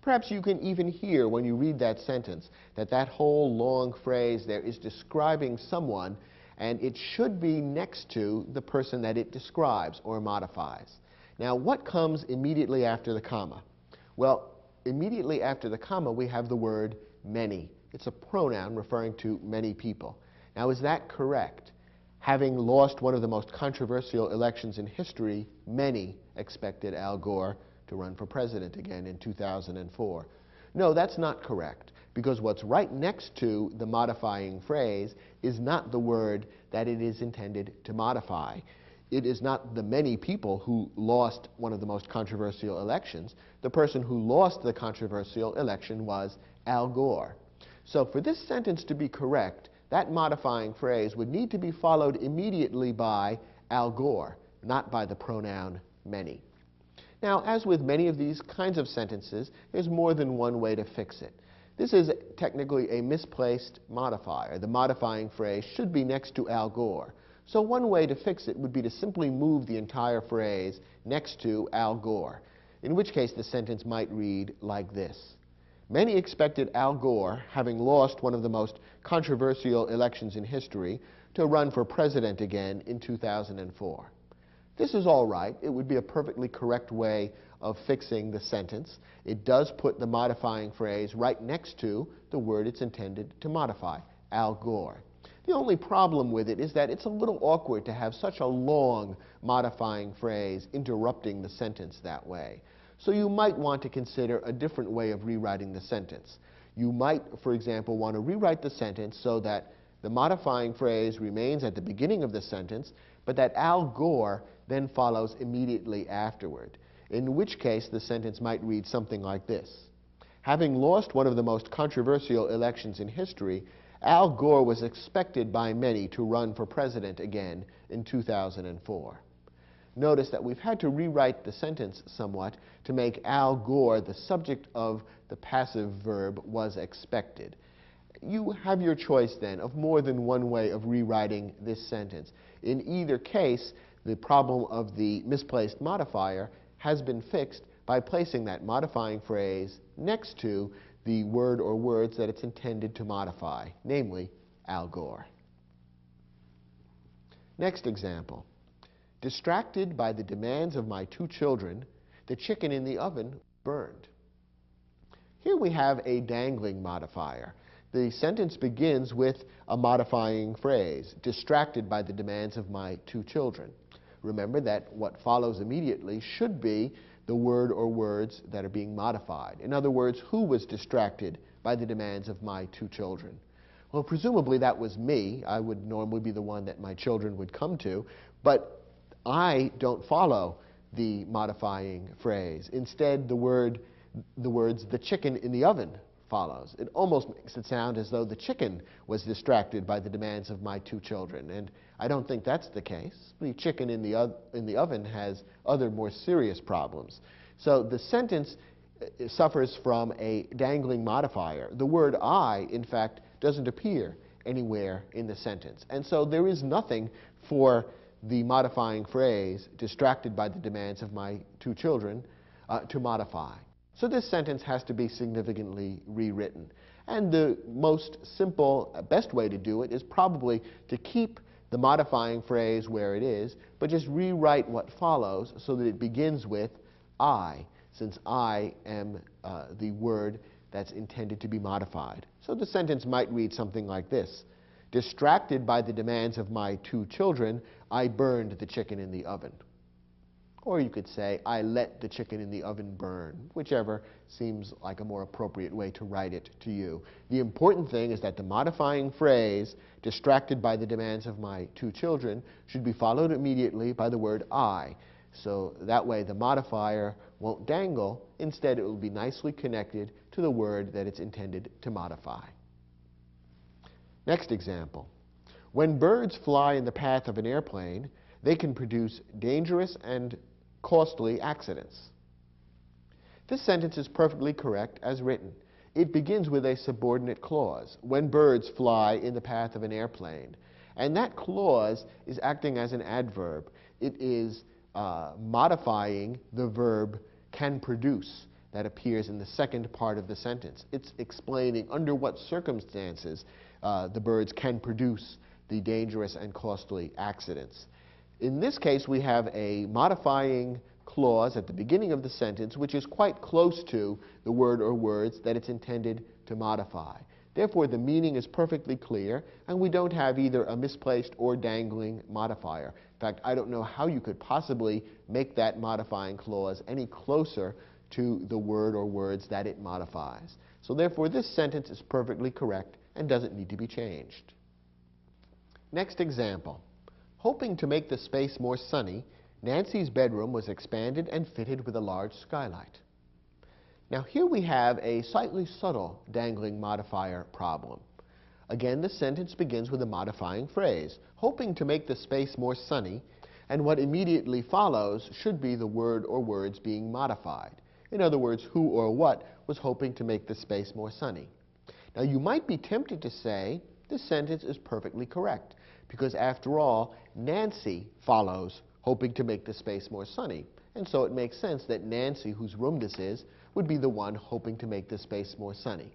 Perhaps you can even hear when you read that sentence that that whole long phrase there is describing someone, and it should be next to the person that it describes or modifies. Now, what comes immediately after the comma? Well, immediately after the comma we have the word many. It's a pronoun referring to many people. Now, is that correct? Having lost one of the most controversial elections in history, many expected Al Gore to run for president again in 2004. No, that's not correct, because what's right next to the modifying phrase is not the word that it is intended to modify. It is not the many people who lost one of the most controversial elections. The person who lost the controversial election was Al Gore. So for this sentence to be correct, that modifying phrase would need to be followed immediately by Al Gore, not by the pronoun many. Now, as with many of these kinds of sentences, there's more than one way to fix it. This is technically a misplaced modifier. The modifying phrase should be next to Al Gore. So one way to fix it would be to simply move the entire phrase next to Al Gore, in which case the sentence might read like this. Many expected Al Gore, having lost one of the most controversial elections in history, to run for president again in 2004. This is all right. It would be a perfectly correct way of fixing the sentence. It does put the modifying phrase right next to the word it's intended to modify, Al Gore. The only problem with it is that it's a little awkward to have such a long modifying phrase interrupting the sentence that way. So you might want to consider a different way of rewriting the sentence. You might, for example, want to rewrite the sentence so that the modifying phrase remains at the beginning of the sentence, but that Al Gore then follows immediately afterward, in which case the sentence might read something like this. Having lost one of the most controversial elections in history, Al Gore was expected by many to run for president again in 2004. Notice that we've had to rewrite the sentence somewhat to make Al Gore the subject of the passive verb was expected. You have your choice then of more than one way of rewriting this sentence. In either case, the problem of the misplaced modifier has been fixed by placing that modifying phrase next to the word or words that it's intended to modify, namely Al Gore. Next example. Distracted by the demands of my 2 children, the chicken in the oven burned. Here we have a dangling modifier. The sentence begins with a modifying phrase, distracted by the demands of my 2 children. Remember that what follows immediately should be the word or words that are being modified. In other words, who was distracted by the demands of my 2 children? Well, presumably that was me. I would normally be the one that my children would come to, but I don't follow the modifying phrase. Instead, the words the chicken in the oven follows. It almost makes it sound as though the chicken was distracted by the demands of my 2 children, and I don't think that's the case. The chicken in the oven has other more serious problems. So the sentence suffers from a dangling modifier. The word I, in fact, doesn't appear anywhere in the sentence, and so there is nothing for the modifying phrase, distracted by the demands of my 2 children, to modify. So this sentence has to be significantly rewritten. And the most simple, best way to do it is probably to keep the modifying phrase where it is, but just rewrite what follows so that it begins with I, since I am the word that's intended to be modified. So the sentence might read something like this. Distracted by the demands of my 2 children, I burned the chicken in the oven. Or you could say, I let the chicken in the oven burn, whichever seems like a more appropriate way to write it to you. The important thing is that the modifying phrase, distracted by the demands of my 2 children, should be followed immediately by the word I. So that way the modifier won't dangle. Instead, it will be nicely connected to the word that it's intended to modify. Next example. When birds fly in the path of an airplane, they can produce dangerous and costly accidents. This sentence is perfectly correct as written. It begins with a subordinate clause, when birds fly in the path of an airplane. And that clause is acting as an adverb. It is modifying the verb can produce that appears in the second part of the sentence. It's explaining under what circumstances the birds can produce the dangerous and costly accidents. In this case, we have a modifying clause at the beginning of the sentence which is quite close to the word or words that it's intended to modify. Therefore, the meaning is perfectly clear, and we don't have either a misplaced or dangling modifier. In fact, I don't know how you could possibly make that modifying clause any closer to the word or words that it modifies. So therefore, this sentence is perfectly correct and doesn't need to be changed. Next example. Hoping to make the space more sunny, Nancy's bedroom was expanded and fitted with a large skylight. Now here we have a slightly subtle dangling modifier problem. Again, the sentence begins with a modifying phrase, hoping to make the space more sunny, and what immediately follows should be the word or words being modified. In other words, who or what was hoping to make the space more sunny. Now you might be tempted to say this sentence is perfectly correct, because after all, Nancy follows hoping to make the space more sunny. And so it makes sense that Nancy, whose room this is, would be the one hoping to make the space more sunny.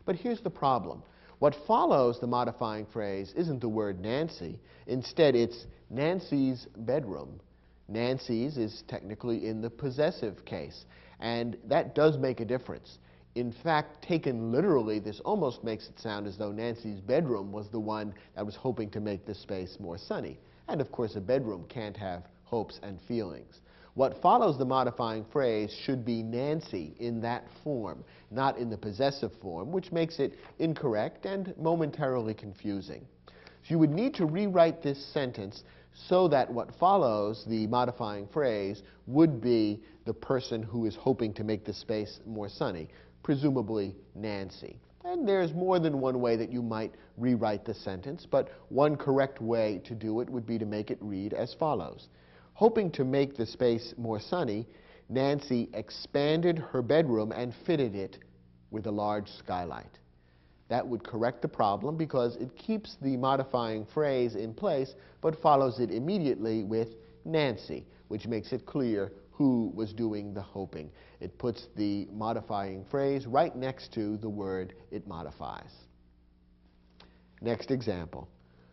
But here's the problem. What follows the modifying phrase isn't the word Nancy. Instead, it's Nancy's bedroom. Nancy's is technically in the possessive case, and that does make a difference. In fact, taken literally, this almost makes it sound as though Nancy's bedroom was the one that was hoping to make the space more sunny. And of course, a bedroom can't have hopes and feelings. What follows the modifying phrase should be Nancy in that form, not in the possessive form, which makes it incorrect and momentarily confusing. So you would need to rewrite this sentence so that what follows the modifying phrase would be the person who is hoping to make the space more sunny, presumably Nancy. And there's more than one way that you might rewrite the sentence, but one correct way to do it would be to make it read as follows. Hoping to make the space more sunny, Nancy expanded her bedroom and fitted it with a large skylight. That would correct the problem because it keeps the modifying phrase in place but follows it immediately with Nancy, which makes it clear who was doing the hoping. It puts the modifying phrase right next to the word it modifies. Next example.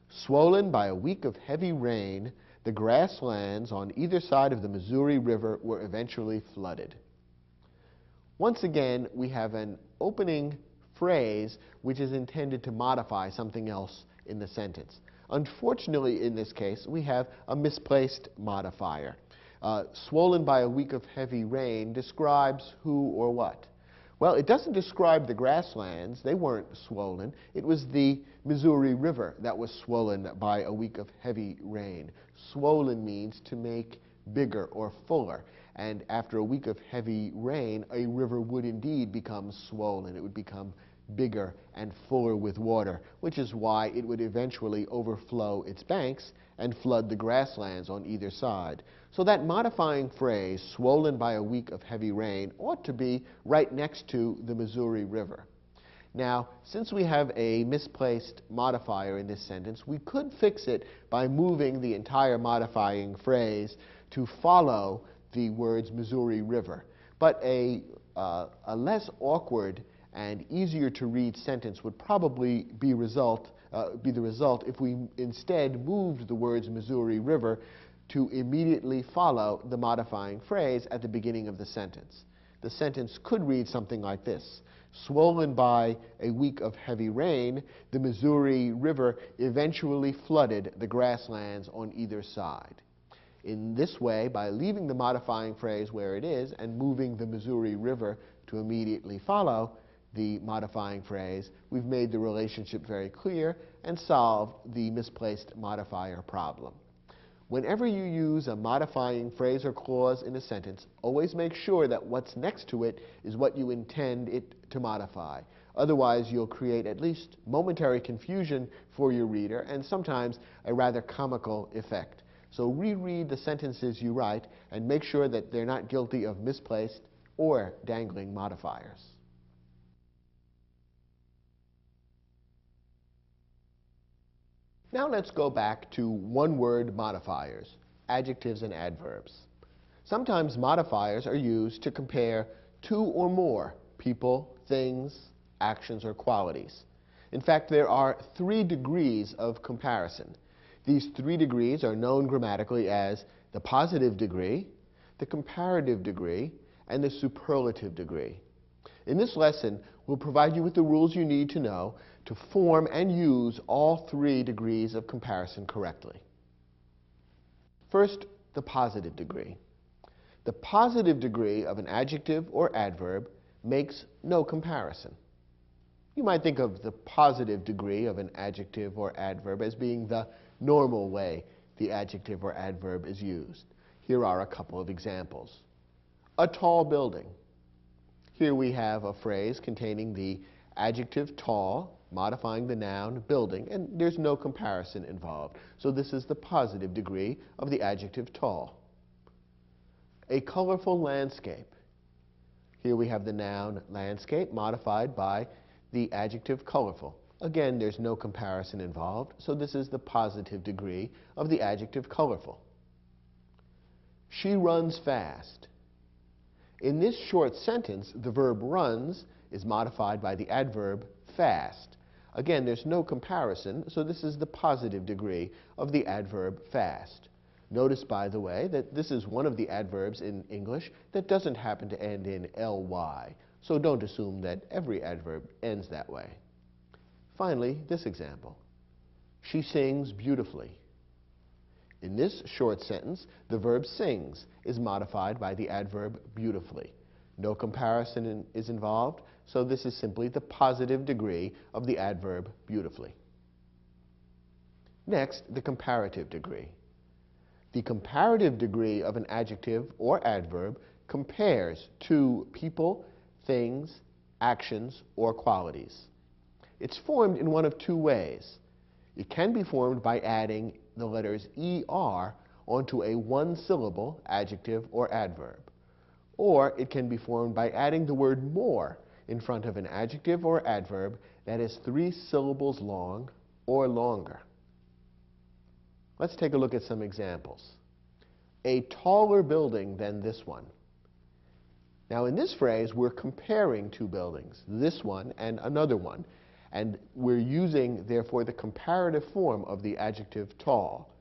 Swollen by a week of heavy rain, the grasslands on either side of the Missouri River were eventually flooded. Once again, we have an opening phrase which is intended to modify something else in the sentence. Unfortunately, in this case, we have a misplaced modifier. Swollen by a week of heavy rain describes who or what? Well, it doesn't describe the grasslands. They weren't swollen. It was the Missouri River that was swollen by a week of heavy rain. Swollen means to make bigger or fuller. And after a week of heavy rain, a river would indeed become swollen. It would become bigger and fuller with water, which is why it would eventually overflow its banks and flood the grasslands on either side. So that modifying phrase, swollen by a week of heavy rain, ought to be right next to the Missouri River. Now, since we have a misplaced modifier in this sentence, we could fix it by moving the entire modifying phrase to follow the words Missouri River. But a less awkward and easier to read sentence would probably be the result if we instead moved the words Missouri River to immediately follow the modifying phrase at the beginning of the sentence. The sentence could read something like this. Swollen by a week of heavy rain, the Missouri River eventually flooded the grasslands on either side. In this way, by leaving the modifying phrase where it is and moving the Missouri River to immediately follow the modifying phrase, we've made the relationship very clear and solved the misplaced modifier problem. Whenever you use a modifying phrase or clause in a sentence, always make sure that what's next to it is what you intend it to modify. Otherwise, you'll create at least momentary confusion for your reader and sometimes a rather comical effect. So reread the sentences you write and make sure that they're not guilty of misplaced or dangling modifiers. Now let's go back to one-word modifiers, adjectives and adverbs. Sometimes modifiers are used to compare two or more people, things, actions, or qualities. In fact, there are 3 degrees of comparison. These 3 degrees are known grammatically as the positive degree, the comparative degree, and the superlative degree. In this lesson, we'll provide you with the rules you need to know to form and use all 3 degrees of comparison correctly. First, the positive degree. The positive degree of an adjective or adverb makes no comparison. You might think of the positive degree of an adjective or adverb as being the normal way the adjective or adverb is used. Here are a couple of examples. A tall building. Here we have a phrase containing the adjective tall, modifying the noun building, and there's no comparison involved. So this is the positive degree of the adjective tall. A colorful landscape. Here we have the noun landscape modified by the adjective colorful. Again, there's no comparison involved, so this is the positive degree of the adjective colorful. She runs fast. In this short sentence, the verb runs is modified by the adverb fast. Again, there's no comparison, so this is the positive degree of the adverb fast. Notice, by the way, that this is one of the adverbs in English that doesn't happen to end in ly, so don't assume that every adverb ends that way. Finally, this example. She sings beautifully. In this short sentence, the verb sings is modified by the adverb beautifully. No comparison is involved, so this is simply the positive degree of the adverb beautifully. Next, the comparative degree. The comparative degree of an adjective or adverb compares 2 people, things, actions, or qualities. It's formed in one of two ways. It can be formed by adding the letters ER onto a one-syllable adjective or adverb. Or it can be formed by adding the word more in front of an adjective or adverb that is 3 syllables long or longer. Let's take a look at some examples. A taller building than this one. Now in this phrase, we're comparing two buildings, this one and another one, and we're using, therefore, the comparative form of the adjective tall.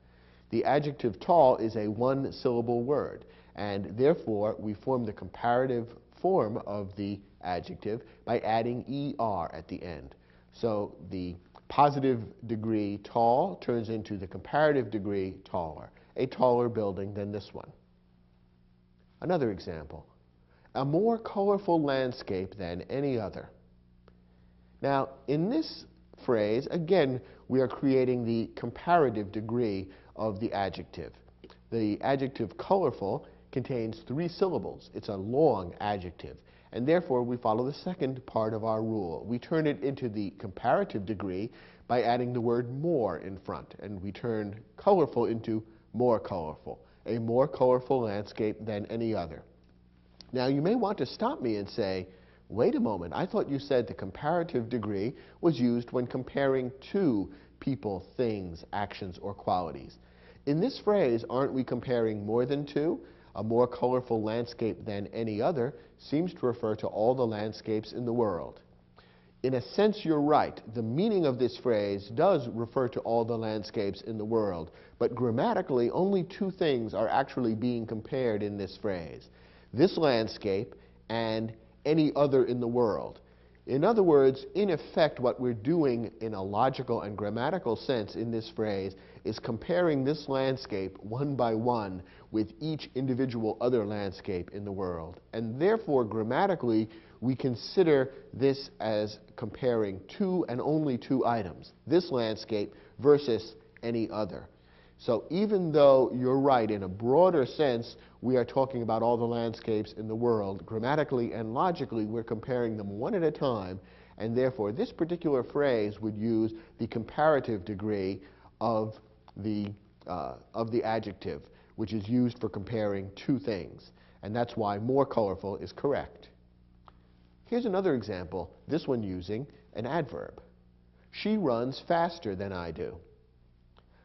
The adjective tall is a one-syllable word, and therefore we form the comparative form of the adjective by adding ER at the end. So the positive degree tall turns into the comparative degree taller, a taller building than this one. Another example, a more colorful landscape than any other. Now, in this phrase, again, we are creating the comparative degree of the adjective. The adjective colorful contains 3 syllables. It's a long adjective, and therefore we follow the second part of our rule. We turn it into the comparative degree by adding the word more in front, and we turn colorful into more colorful, a more colorful landscape than any other. Now, you may want to stop me and say, wait a moment, I thought you said the comparative degree was used when comparing two people, things, actions, or qualities. In this phrase, aren't we comparing more than two? A more colorful landscape than any other seems to refer to all the landscapes in the world. In a sense, you're right. The meaning of this phrase does refer to all the landscapes in the world, but grammatically, only two things are actually being compared in this phrase: this landscape and any other in the world. In other words, in effect, what we're doing in a logical and grammatical sense in this phrase is comparing this landscape one by one with each individual other landscape in the world. And therefore, grammatically, we consider this as comparing two and only two items, this landscape versus any other. So even though you're right, in a broader sense, we are talking about all the landscapes in the world, grammatically and logically, we're comparing them one at a time, and therefore this particular phrase would use the comparative degree of the adjective, which is used for comparing two things. And that's why more colorful is correct. Here's another example, this one using an adverb. She runs faster than I do.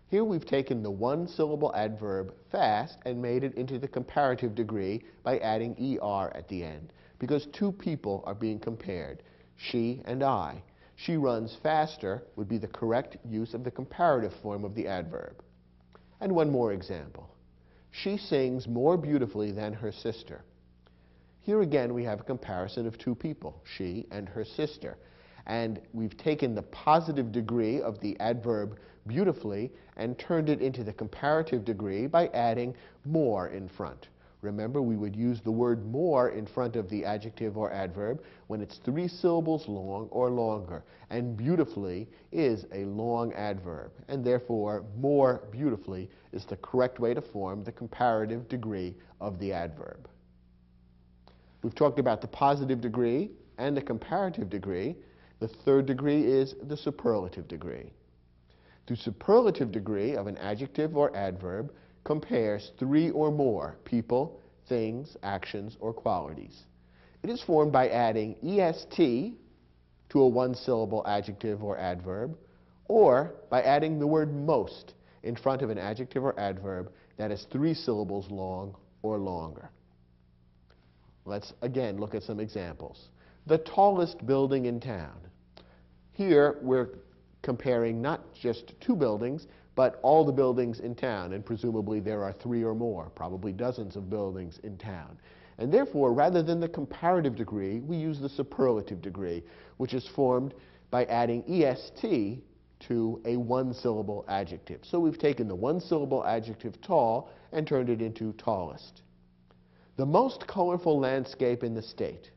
Here we've taken the one-syllable adverb fast and made it into the comparative degree by adding ER at the end, because two people are being compared, she and I. She runs faster would be the correct use of the comparative form of the adverb. And one more example. She sings more beautifully than her sister. Here again we have a comparison of two people, she and her sister. And we've taken the positive degree of the adverb beautifully and turned it into the comparative degree by adding more in front. Remember, we would use the word more in front of the adjective or adverb when it's 3 syllables long or longer. And beautifully is a long adverb. And therefore, more beautifully is the correct way to form the comparative degree of the adverb. We've talked about the positive degree and the comparative degree. The third degree is the superlative degree. The superlative degree of an adjective or adverb compares 3 or more people, things, actions, or qualities. It is formed by adding EST to a one-syllable adjective or adverb, or by adding the word most in front of an adjective or adverb that is 3 syllables long or longer. Let's again look at some examples. The tallest building in town. Here we're comparing not just two buildings, but all the buildings in town, and presumably there are 3 or more, probably dozens of buildings in town. And therefore, rather than the comparative degree, we use the superlative degree, which is formed by adding EST to a one-syllable adjective. So we've taken the one-syllable adjective tall and turned it into tallest. The most colorful landscape in the state.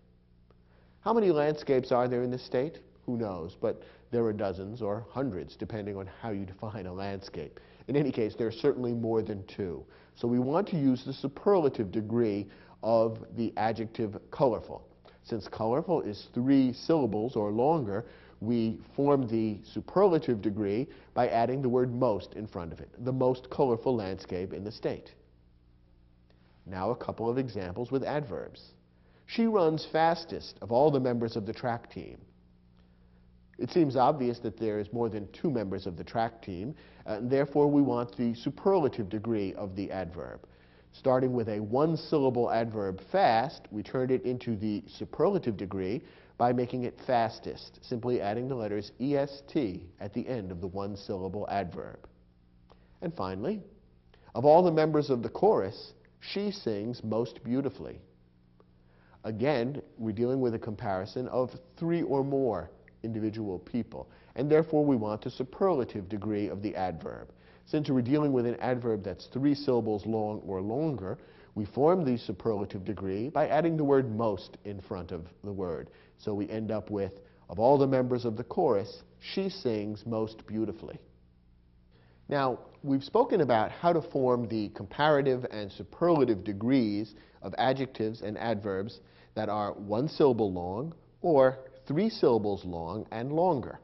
How many landscapes are there in the state? Who knows, but there are dozens or hundreds, depending on how you define a landscape. In any case, there are certainly more than 2. So we want to use the superlative degree of the adjective colorful. Since colorful is 3 syllables or longer, we form the superlative degree by adding the word most in front of it, the most colorful landscape in the state. Now a couple of examples with adverbs. She runs fastest of all the members of the track team. It seems obvious that there is more than 2 members of the track team, and therefore we want the superlative degree of the adverb. Starting with a 1-syllable adverb fast, we turn it into the superlative degree by making it fastest, simply adding the letters est at the end of the 1-syllable adverb. And finally, of all the members of the chorus, she sings most beautifully. Again, we're dealing with a comparison of 3 or more individual people, and therefore we want the superlative degree of the adverb. Since we're dealing with an adverb that's 3 syllables long or longer, we form the superlative degree by adding the word most in front of the word. So we end up with, of all the members of the chorus, she sings most beautifully. Now, we've spoken about how to form the comparative and superlative degrees of adjectives and adverbs that are 1 syllable long or 3 syllables long and longer.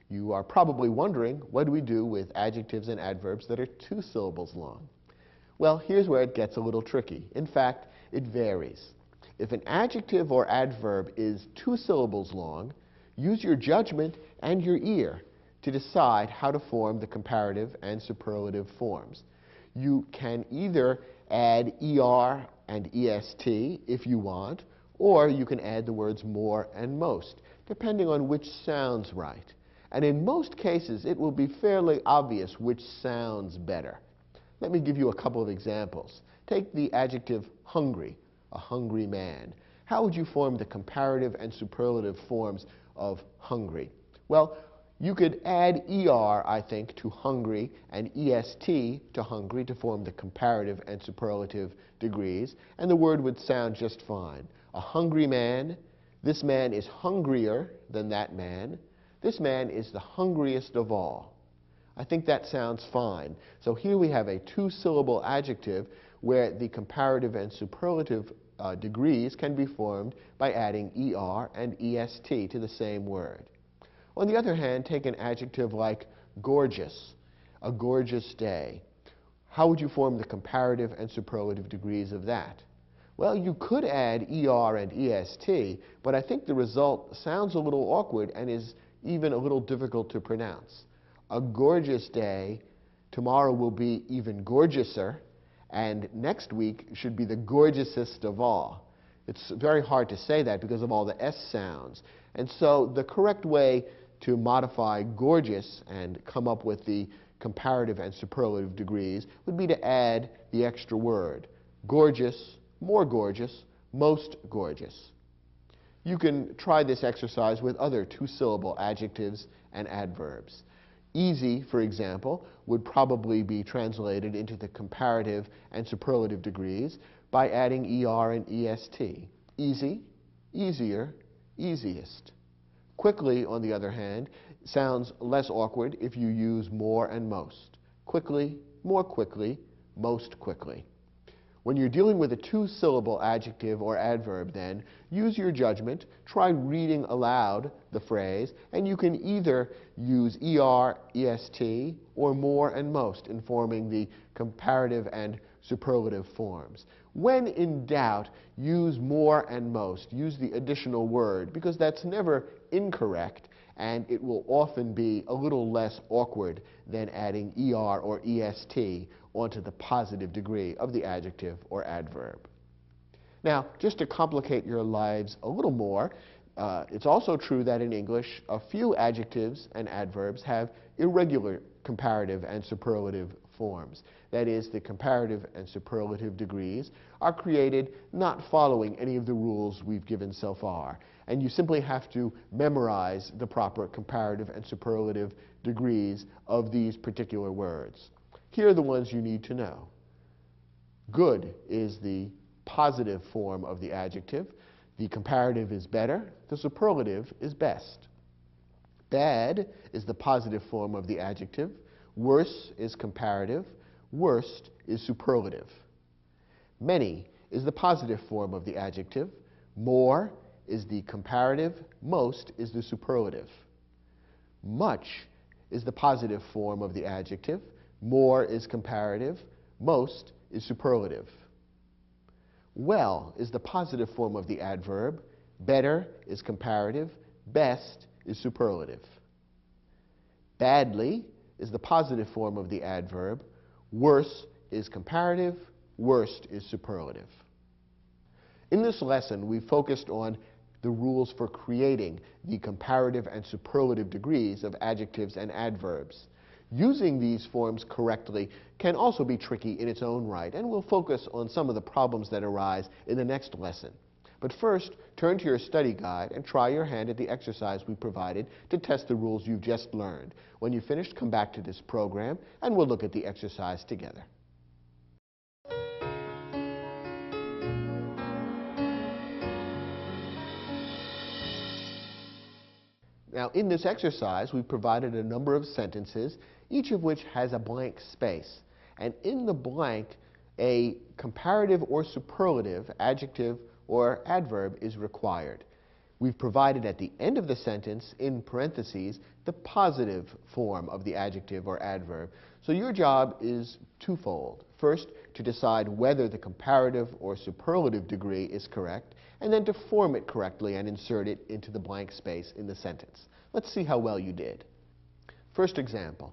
You are probably wondering, what do we do with adjectives and adverbs that are 2 syllables long? Well, here's where it gets a little tricky. In fact, it varies. If an adjective or adverb is 2 syllables long, use your judgment and your ear to decide how to form the comparative and superlative forms. You can either add er and est if you want, or you can add the words more and most, depending on which sounds right. And in most cases, it will be fairly obvious which sounds better. Let me give you a couple of examples. Take the adjective hungry, a hungry man. How would you form the comparative and superlative forms of hungry? Well, you could add er, I think, to hungry and est to hungry to form the comparative and superlative degrees, and the word would sound just fine. A hungry man, this man is hungrier than that man, this man is the hungriest of all. I think that sounds fine. So here we have a 2-syllable adjective where the comparative and superlative degrees can be formed by adding er and est to the same word. On the other hand, take an adjective like gorgeous, a gorgeous day. How would you form the comparative and superlative degrees of that? Well, you could add er and est, but I think the result sounds a little awkward and is even a little difficult to pronounce. A gorgeous day, tomorrow will be even gorgeouser, and next week should be the gorgeousest of all. It's very hard to say that because of all the S sounds. And so the correct way to modify gorgeous and come up with the comparative and superlative degrees would be to add the extra word. Gorgeous, more gorgeous, most gorgeous. You can try this exercise with other 2-syllable adjectives and adverbs. Easy, for example, would probably be translated into the comparative and superlative degrees by adding er and est. Easy, easier, easiest. Quickly, on the other hand, sounds less awkward if you use more and most. Quickly, more quickly, most quickly. When you're dealing with a 2-syllable adjective or adverb, then, use your judgment, try reading aloud the phrase, and you can either use er, est, or more and most in forming the comparative and superlative forms. When in doubt, use more and most. Use the additional word, because that's never incorrect, and it will often be a little less awkward than adding er or est onto the positive degree of the adjective or adverb. Now, just to complicate your lives a little more, it's also true that in English, a few adjectives and adverbs have irregular comparative and superlative forms. That is, the comparative and superlative degrees are created not following any of the rules we've given so far. And you simply have to memorize the proper comparative and superlative degrees of these particular words. Here are the ones you need to know. Good is the positive form of the adjective. The comparative is better. The superlative is best. Bad is the positive form of the adjective. Worse is comparative. Worst is superlative. Many is the positive form of the adjective. More is the comparative. Most is the superlative. Much is the positive form of the adjective. More is comparative. Most is superlative. Well is the positive form of the adverb. Better is comparative. Best is superlative. Badly is the positive form of the adverb. Worse is comparative. Worst is superlative. In this lesson, we focused on the rules for creating the comparative and superlative degrees of adjectives and adverbs. Using these forms correctly can also be tricky in its own right, and we'll focus on some of the problems that arise in the next lesson. But first, turn to your study guide and try your hand at the exercise we provided to test the rules you've just learned. When you've finished, come back to this program, and we'll look at the exercise together. Now, in this exercise, we provided a number of sentences, each of which has a blank space. And in the blank, a comparative or superlative adjective or adverb is required. We've provided at the end of the sentence, in parentheses, the positive form of the adjective or adverb. So your job is twofold. First, to decide whether the comparative or superlative degree is correct, and then to form it correctly and insert it into the blank space in the sentence. Let's see how well you did. First example.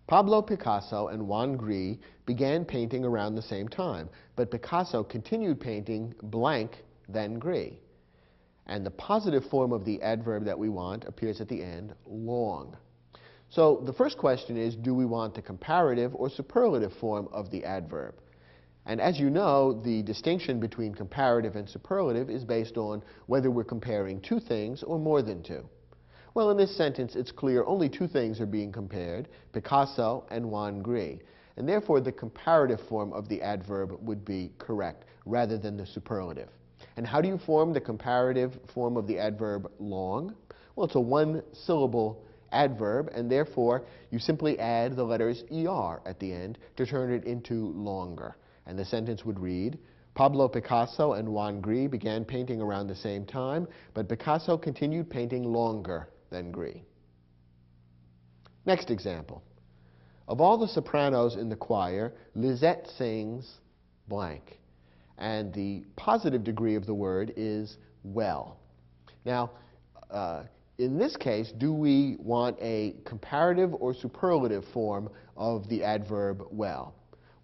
Pablo Picasso and Juan Gris began painting around the same time, but Picasso continued painting blank, then Gris. And the positive form of the adverb that we want appears at the end, long. So the first question is, do we want the comparative or superlative form of the adverb? And as you know, the distinction between comparative and superlative is based on whether we're comparing two things or more than two. Well, in this sentence, it's clear only two things are being compared, Picasso and Juan Gris. And therefore, the comparative form of the adverb would be correct, rather than the superlative. And how do you form the comparative form of the adverb long? Well, it's a one-syllable adverb, and therefore, you simply add the letters ER at the end to turn it into longer. And the sentence would read, Pablo Picasso and Juan Gris began painting around the same time, but Picasso continued painting longer than Gris. Next example. Of all the sopranos in the choir, Lisette sings blank. And the positive degree of the word is well. Now, in this case, do we want a comparative or superlative form of the adverb well?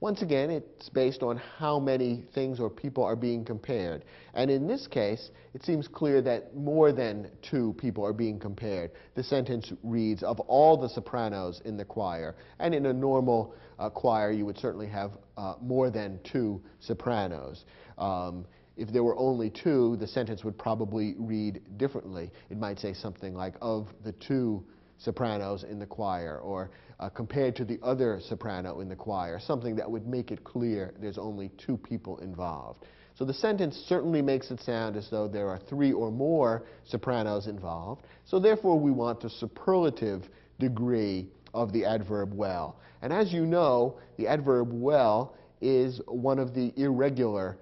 Once again, it's based on how many things or people are being compared. And in this case, it seems clear that more than two people are being compared. The sentence reads, of all the sopranos in the choir. And in a normal choir, you would certainly have more than two sopranos. If there were only two, the sentence would probably read differently. It might say something like, of the two sopranos in the choir, or compared to the other soprano in the choir, something that would make it clear there's only two people involved. So the sentence certainly makes it sound as though there are three or more sopranos involved. So therefore, we want the superlative degree of the adverb well. And as you know, the adverb well is one of the irregular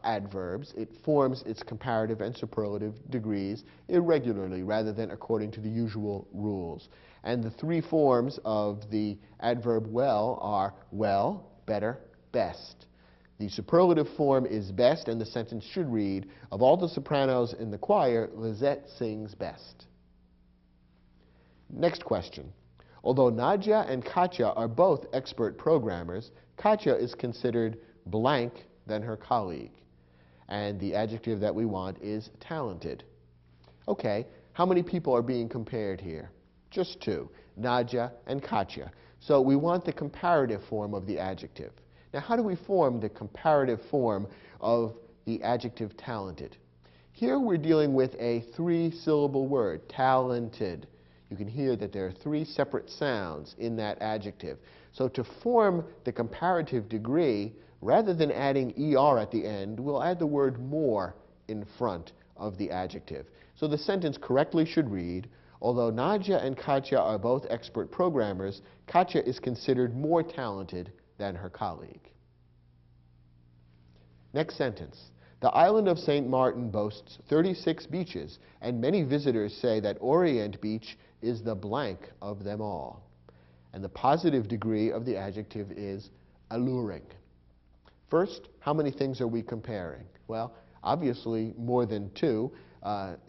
adverbs. It forms its comparative and superlative degrees irregularly rather than according to the usual rules. And the three forms of the adverb well are well, better, best. The superlative form is best, and the sentence should read, of all the sopranos in the choir, Lisette sings best. Next question. Although Nadia and Katya are both expert programmers, Katya is considered blank than her colleague. And the adjective that we want is talented. Okay, how many people are being compared here? Just two, Nadia and Katya. So we want the comparative form of the adjective. Now, how do we form the comparative form of the adjective talented? Here we're dealing with a three-syllable word, talented. You can hear that there are three separate sounds in that adjective. So to form the comparative degree, rather than adding ER at the end, we'll add the word more in front of the adjective. So the sentence correctly should read, although Nadia and Katya are both expert programmers, Katya is considered more talented than her colleague. Next sentence. The island of St. Martin boasts 36 beaches, and many visitors say that Orient Beach is the blank of them all. And the positive degree of the adjective is alluring. First, how many things are we comparing? Well, obviously more than two.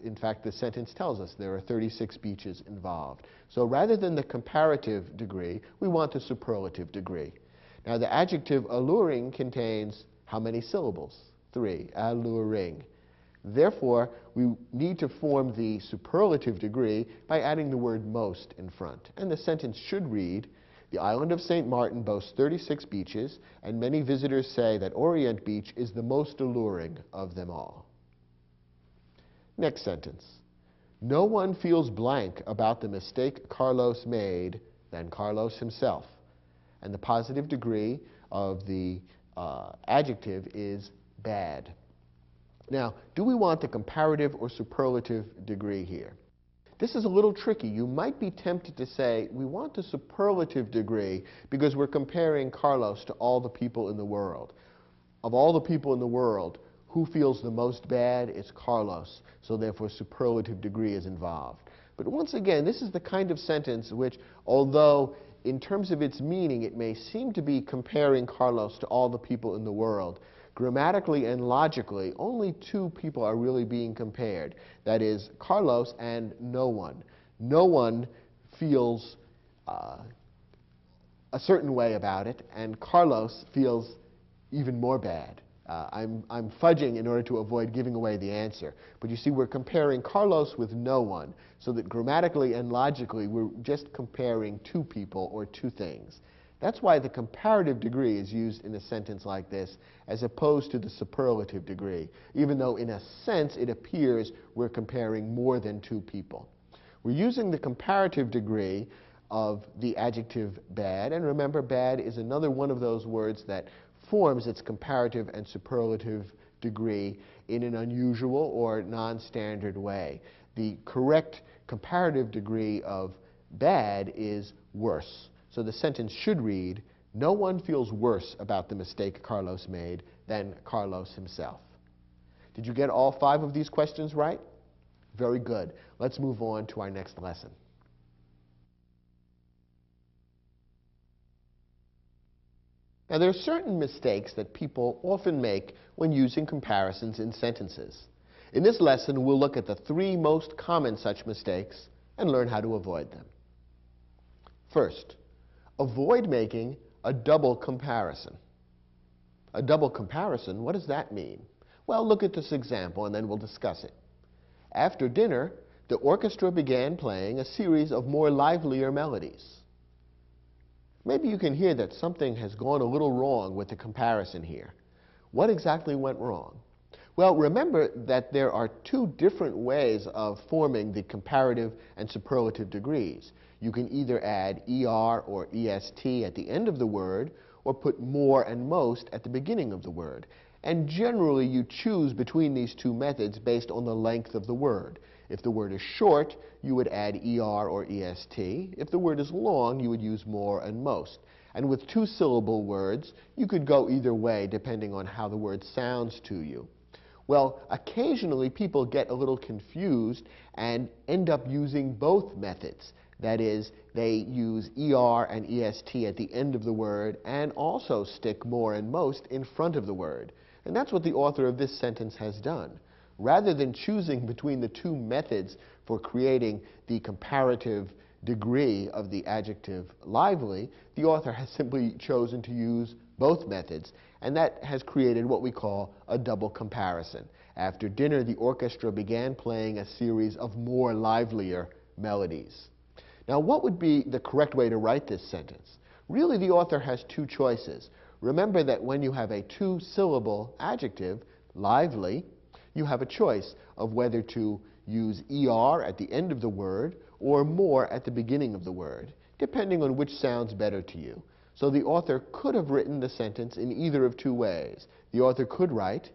In fact, the sentence tells us there are 36 beaches involved. So rather than the comparative degree, we want the superlative degree. Now, the adjective alluring contains how many syllables? 3, alluring. Therefore, we need to form the superlative degree by adding the word most in front. And the sentence should read, the island of St. Martin boasts 36 beaches, and many visitors say that Orient Beach is the most alluring of them all. Next sentence. No one feels blank about the mistake Carlos made than Carlos himself. And the positive degree of the adjective is bad. Now, do we want the comparative or superlative degree here? This is a little tricky. You might be tempted to say, we want the superlative degree because we're comparing Carlos to all the people in the world. Of all the people in the world, who feels the most bad? It's Carlos. So therefore, superlative degree is involved. But once again, this is the kind of sentence which, although in terms of its meaning, it may seem to be comparing Carlos to all the people in the world, grammatically and logically, only two people are really being compared. That is, Carlos and no one. No one feels a certain way about it, and Carlos feels even more bad. I'm fudging in order to avoid giving away the answer. But you see, we're comparing Carlos with no one, so that grammatically and logically, we're just comparing two people or two things. That's why the comparative degree is used in a sentence like this, as opposed to the superlative degree, even though in a sense it appears we're comparing more than two people. We're using the comparative degree of the adjective bad, and remember, bad is another one of those words that forms its comparative and superlative degree in an unusual or non-standard way. The correct comparative degree of bad is worse. So the sentence should read, no one feels worse about the mistake Carlos made than Carlos himself. Did you get all 5 of these questions right? Very good. Let's move on to our next lesson. Now, there are certain mistakes that people often make when using comparisons in sentences. In this lesson, we'll look at the 3 most common such mistakes and learn how to avoid them. First, avoid making a double comparison. A double comparison, what does that mean? Well, look at this example and then we'll discuss it. After dinner, the orchestra began playing a series of more livelier melodies. Maybe you can hear that something has gone a little wrong with the comparison here. What exactly went wrong? Well, remember that there are 2 different ways of forming the comparative and superlative degrees. You can either add ER or EST at the end of the word, or put more and most at the beginning of the word. And generally, you choose between these 2 methods based on the length of the word. If the word is short, you would add ER or EST. If the word is long, you would use more and most. And with 2-syllable words, you could go either way depending on how the word sounds to you. Well, occasionally people get a little confused and end up using both methods. That is, they use ER and EST at the end of the word and also stick more and most in front of the word. And that's what the author of this sentence has done. Rather than choosing between the 2 methods for creating the comparative degree of the adjective lively, the author has simply chosen to use both methods, and that has created what we call a double comparison. After dinner, the orchestra began playing a series of more livelier melodies. Now, what would be the correct way to write this sentence? Really, the author has 2 choices. Remember that when you have a 2-syllable adjective, lively, you have a choice of whether to use ER at the end of the word or more at the beginning of the word, depending on which sounds better to you. So the author could have written the sentence in either of 2 ways. The author could write,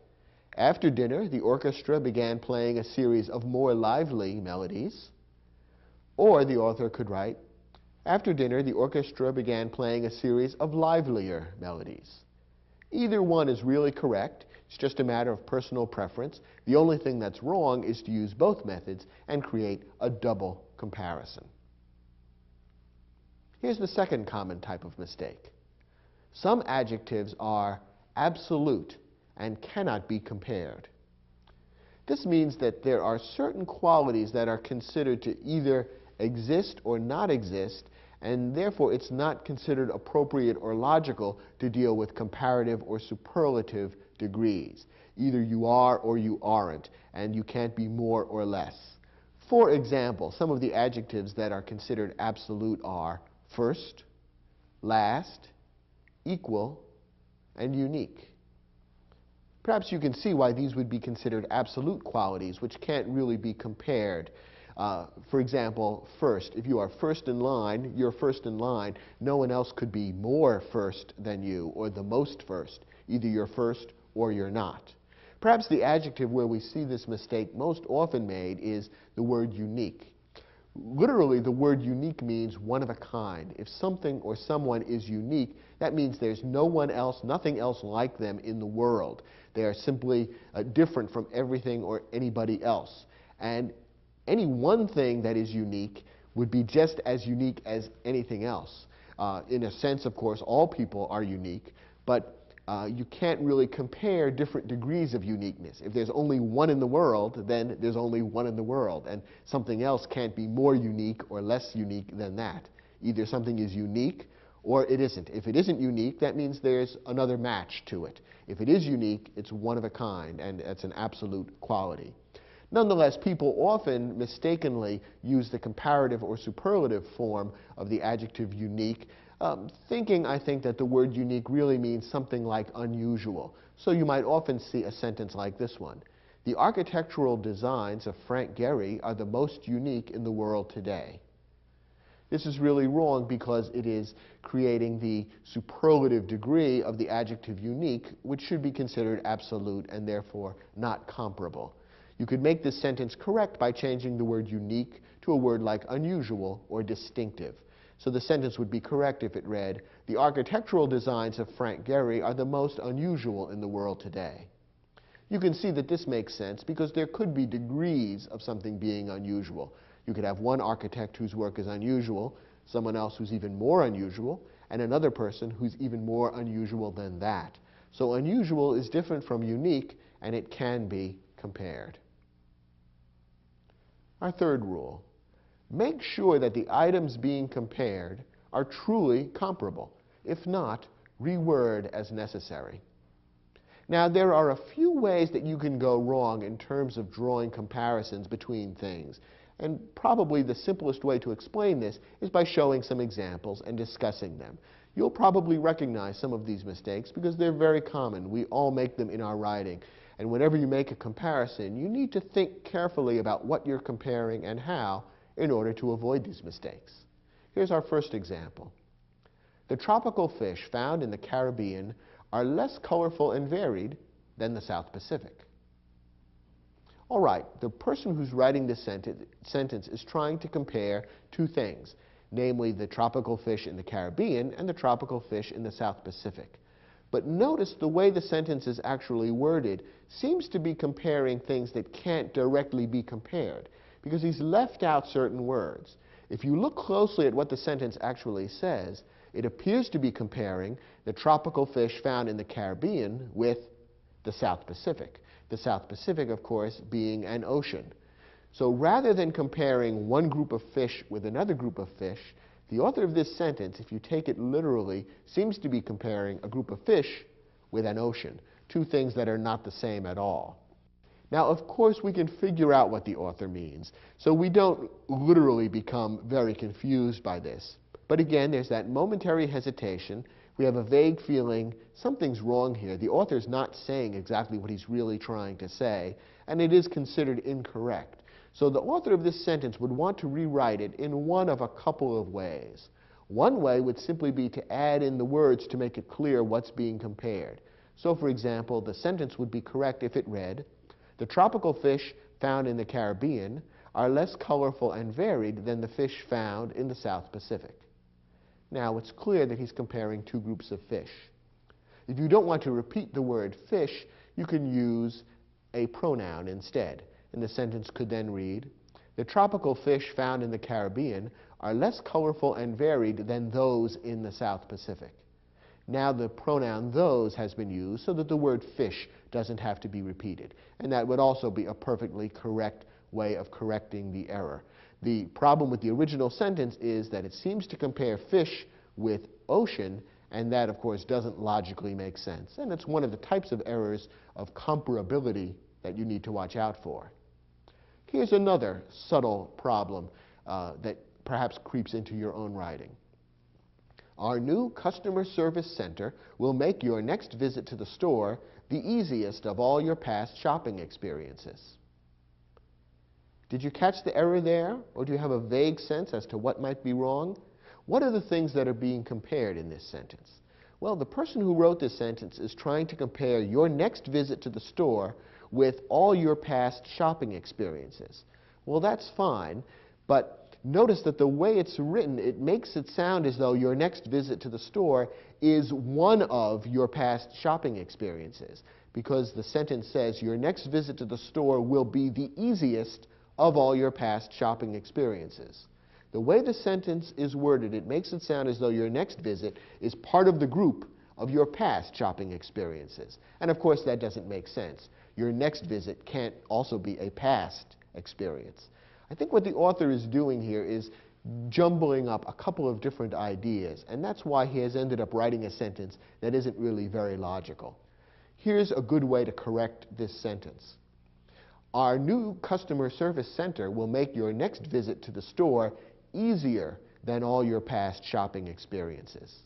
after dinner, the orchestra began playing a series of more lively melodies. Or the author could write, after dinner, the orchestra began playing a series of livelier melodies. Either one is really correct. It's just a matter of personal preference. The only thing that's wrong is to use both methods and create a double comparison. Here's the second common type of mistake. Some adjectives are absolute and cannot be compared. This means that there are certain qualities that are considered to either exist or not exist, and therefore it's not considered appropriate or logical to deal with comparative or superlative degrees. Either you are or you aren't, and you can't be more or less. For example, some of the adjectives that are considered absolute are first, last, equal, and unique. Perhaps you can see why these would be considered absolute qualities, which can't really be compared. For example, first. If you are first in line, you're first in line. No one else could be more first than you, or the most first. Either you're first or you're not. Perhaps the adjective where we see this mistake most often made is the word unique. Literally, the word unique means one of a kind. If something or someone is unique, that means there's no one else, nothing else like them in the world. They are simply different from everything or anybody else. And any one thing that is unique would be just as unique as anything else. In a sense, of course, all people are unique, but you can't really compare different degrees of uniqueness. If there's only one in the world, then there's only one in the world, and something else can't be more unique or less unique than that. Either something is unique or it isn't. If it isn't unique, that means there's another match to it. If it is unique, it's one of a kind, and it's an absolute quality. Nonetheless, people often mistakenly use the comparative or superlative form of the adjective unique, thinking, I think, that the word unique really means something like unusual. So you might often see a sentence like this one. The architectural designs of Frank Gehry are the most unique in the world today. This is really wrong because it is creating the superlative degree of the adjective unique, which should be considered absolute and therefore not comparable. You could make this sentence correct by changing the word unique to a word like unusual or distinctive. So the sentence would be correct if it read, the architectural designs of Frank Gehry are the most unusual in the world today. You can see that this makes sense because there could be degrees of something being unusual. You could have one architect whose work is unusual, someone else who's even more unusual, and another person who's even more unusual than that. So unusual is different from unique, and it can be compared. Our third rule, make sure that the items being compared are truly comparable. If not, reword as necessary. Now, there are a few ways that you can go wrong in terms of drawing comparisons between things. And probably the simplest way to explain this is by showing some examples and discussing them. You'll probably recognize some of these mistakes because they're very common. We all make them in our writing. And whenever you make a comparison, you need to think carefully about what you're comparing and how in order to avoid these mistakes. Here's our first example. The tropical fish found in the Caribbean are less colorful and varied than the South Pacific. All right, the person who's writing this sentence is trying to compare two things, namely the tropical fish in the Caribbean and the tropical fish in the South Pacific. But notice the way the sentence is actually worded seems to be comparing things that can't directly be compared, because he's left out certain words. If you look closely at what the sentence actually says, it appears to be comparing the tropical fish found in the Caribbean with the South Pacific. The South Pacific, of course, being an ocean. So rather than comparing one group of fish with another group of fish, the author of this sentence, if you take it literally, seems to be comparing a group of fish with an ocean, two things that are not the same at all. Now, of course, we can figure out what the author means, so we don't literally become very confused by this. But again, there's that momentary hesitation. We have a vague feeling something's wrong here. The author's not saying exactly what he's really trying to say, and it is considered incorrect. So the author of this sentence would want to rewrite it in one of a couple of ways. One way would simply be to add in the words to make it clear what's being compared. So, for example, the sentence would be correct if it read, the tropical fish found in the Caribbean are less colorful and varied than the fish found in the South Pacific. Now, it's clear that he's comparing two groups of fish. If you don't want to repeat the word fish, you can use a pronoun instead. And the sentence could then read, "The tropical fish found in the Caribbean are less colorful and varied than those in the South Pacific." Now the pronoun those has been used so that the word fish doesn't have to be repeated. And that would also be a perfectly correct way of correcting the error. The problem with the original sentence is that it seems to compare fish with ocean, and that, of course, doesn't logically make sense. And it's one of the types of errors of comparability that you need to watch out for. Here's another subtle problem that perhaps creeps into your own writing. Our new customer service center will make your next visit to the store the easiest of all your past shopping experiences. Did you catch the error there, or do you have a vague sense as to what might be wrong? What are the things that are being compared in this sentence? Well, the person who wrote this sentence is trying to compare your next visit to the store with all your past shopping experiences. Well, that's fine, but notice that the way it's written, it makes it sound as though your next visit to the store is one of your past shopping experiences, because the sentence says your next visit to the store will be the easiest of all your past shopping experiences. The way the sentence is worded, it makes it sound as though your next visit is part of the group of your past shopping experiences. And of course, that doesn't make sense. Your next visit can't also be a past experience. I think what the author is doing here is jumbling up a couple of different ideas, and that's why he has ended up writing a sentence that isn't really very logical. Here's a good way to correct this sentence. Our new customer service center will make your next visit to the store easier than all your past shopping experiences.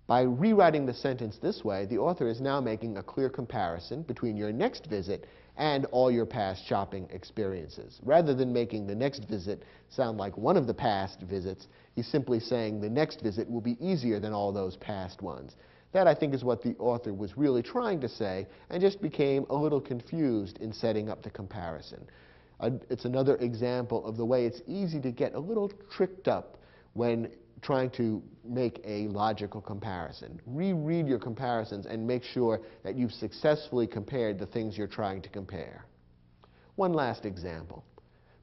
By rewriting the sentence this way, the author is now making a clear comparison between your next visit and all your past shopping experiences. Rather than making the next visit sound like one of the past visits, he's simply saying the next visit will be easier than all those past ones. That, I think, is what the author was really trying to say, and just became a little confused in setting up the comparison. It's another example of the way it's easy to get a little tricked up when trying to make a logical comparison. Reread your comparisons and make sure that you've successfully compared the things you're trying to compare. One last example.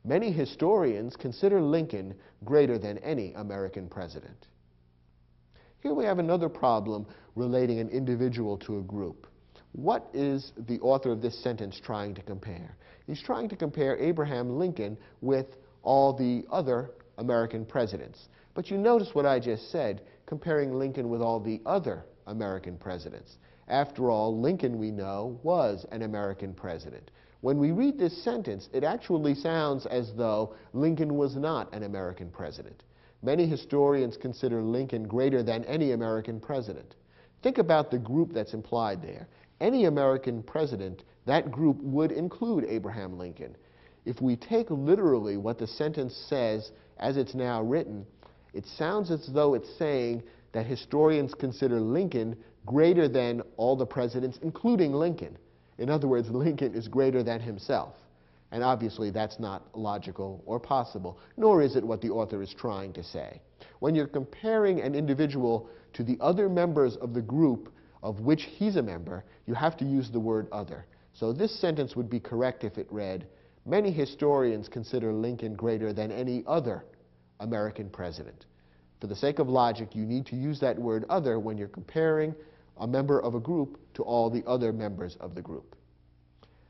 Many historians consider Lincoln greater than any American president. Here we have another problem relating an individual to a group. What is the author of this sentence trying to compare? He's trying to compare Abraham Lincoln with all the other American presidents. But you notice what I just said, comparing Lincoln with all the other American presidents. After all, Lincoln, we know, was an American president. When we read this sentence, it actually sounds as though Lincoln was not an American president. Many historians consider Lincoln greater than any American president. Think about the group that's implied there. Any American president, that group would include Abraham Lincoln. If we take literally what the sentence says as it's now written, it sounds as though it's saying that historians consider Lincoln greater than all the presidents, including Lincoln. In other words, Lincoln is greater than himself. And obviously that's not logical or possible, nor is it what the author is trying to say. When you're comparing an individual to the other members of the group of which he's a member, you have to use the word other. So this sentence would be correct if it read, many historians consider Lincoln greater than any other American president. For the sake of logic, you need to use that word other when you're comparing a member of a group to all the other members of the group.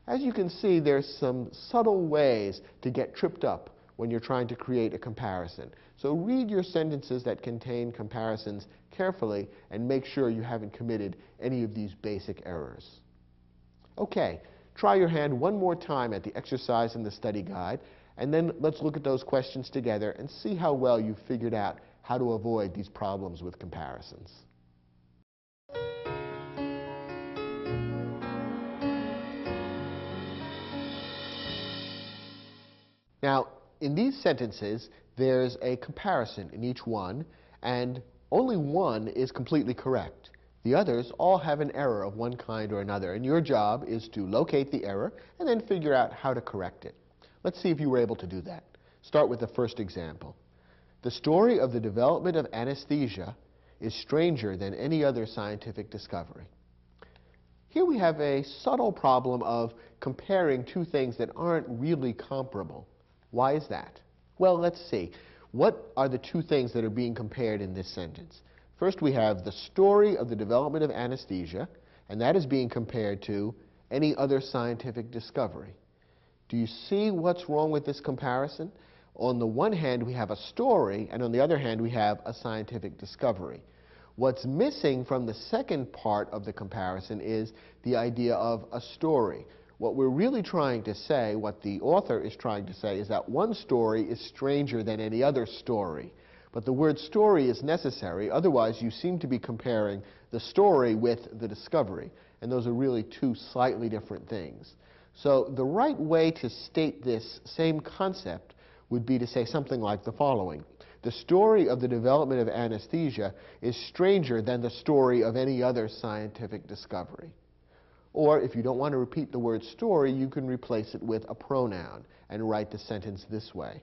As you can see, there's some subtle ways to get tripped up when you're trying to create a comparison. So read your sentences that contain comparisons carefully and make sure you haven't committed any of these basic errors. Okay, try your hand one more time at the exercise in the study guide, and then let's look at those questions together and see how well you've figured out how to avoid these problems with comparisons. Now, in these sentences, there's a comparison in each one, and only one is completely correct. The others all have an error of one kind or another, and your job is to locate the error and then figure out how to correct it. Let's see if you were able to do that. Start with the first example. The story of the development of anesthesia is stranger than any other scientific discovery. Here we have a subtle problem of comparing two things that aren't really comparable. Why is that? Well, let's see. What are the two things that are being compared in this sentence? First, we have the story of the development of anesthesia, and that is being compared to any other scientific discovery. Do you see what's wrong with this comparison? On the one hand, we have a story, and on the other hand, we have a scientific discovery. What's missing from the second part of the comparison is the idea of a story. What we're really trying to say, what the author is trying to say, is that one story is stranger than any other story. But the word story is necessary, otherwise you seem to be comparing the story with the discovery. And those are really two slightly different things. So the right way to state this same concept would be to say something like the following. The story of the development of anesthesia is stranger than the story of any other scientific discovery. Or if you don't want to repeat the word story, you can replace it with a pronoun and write the sentence this way.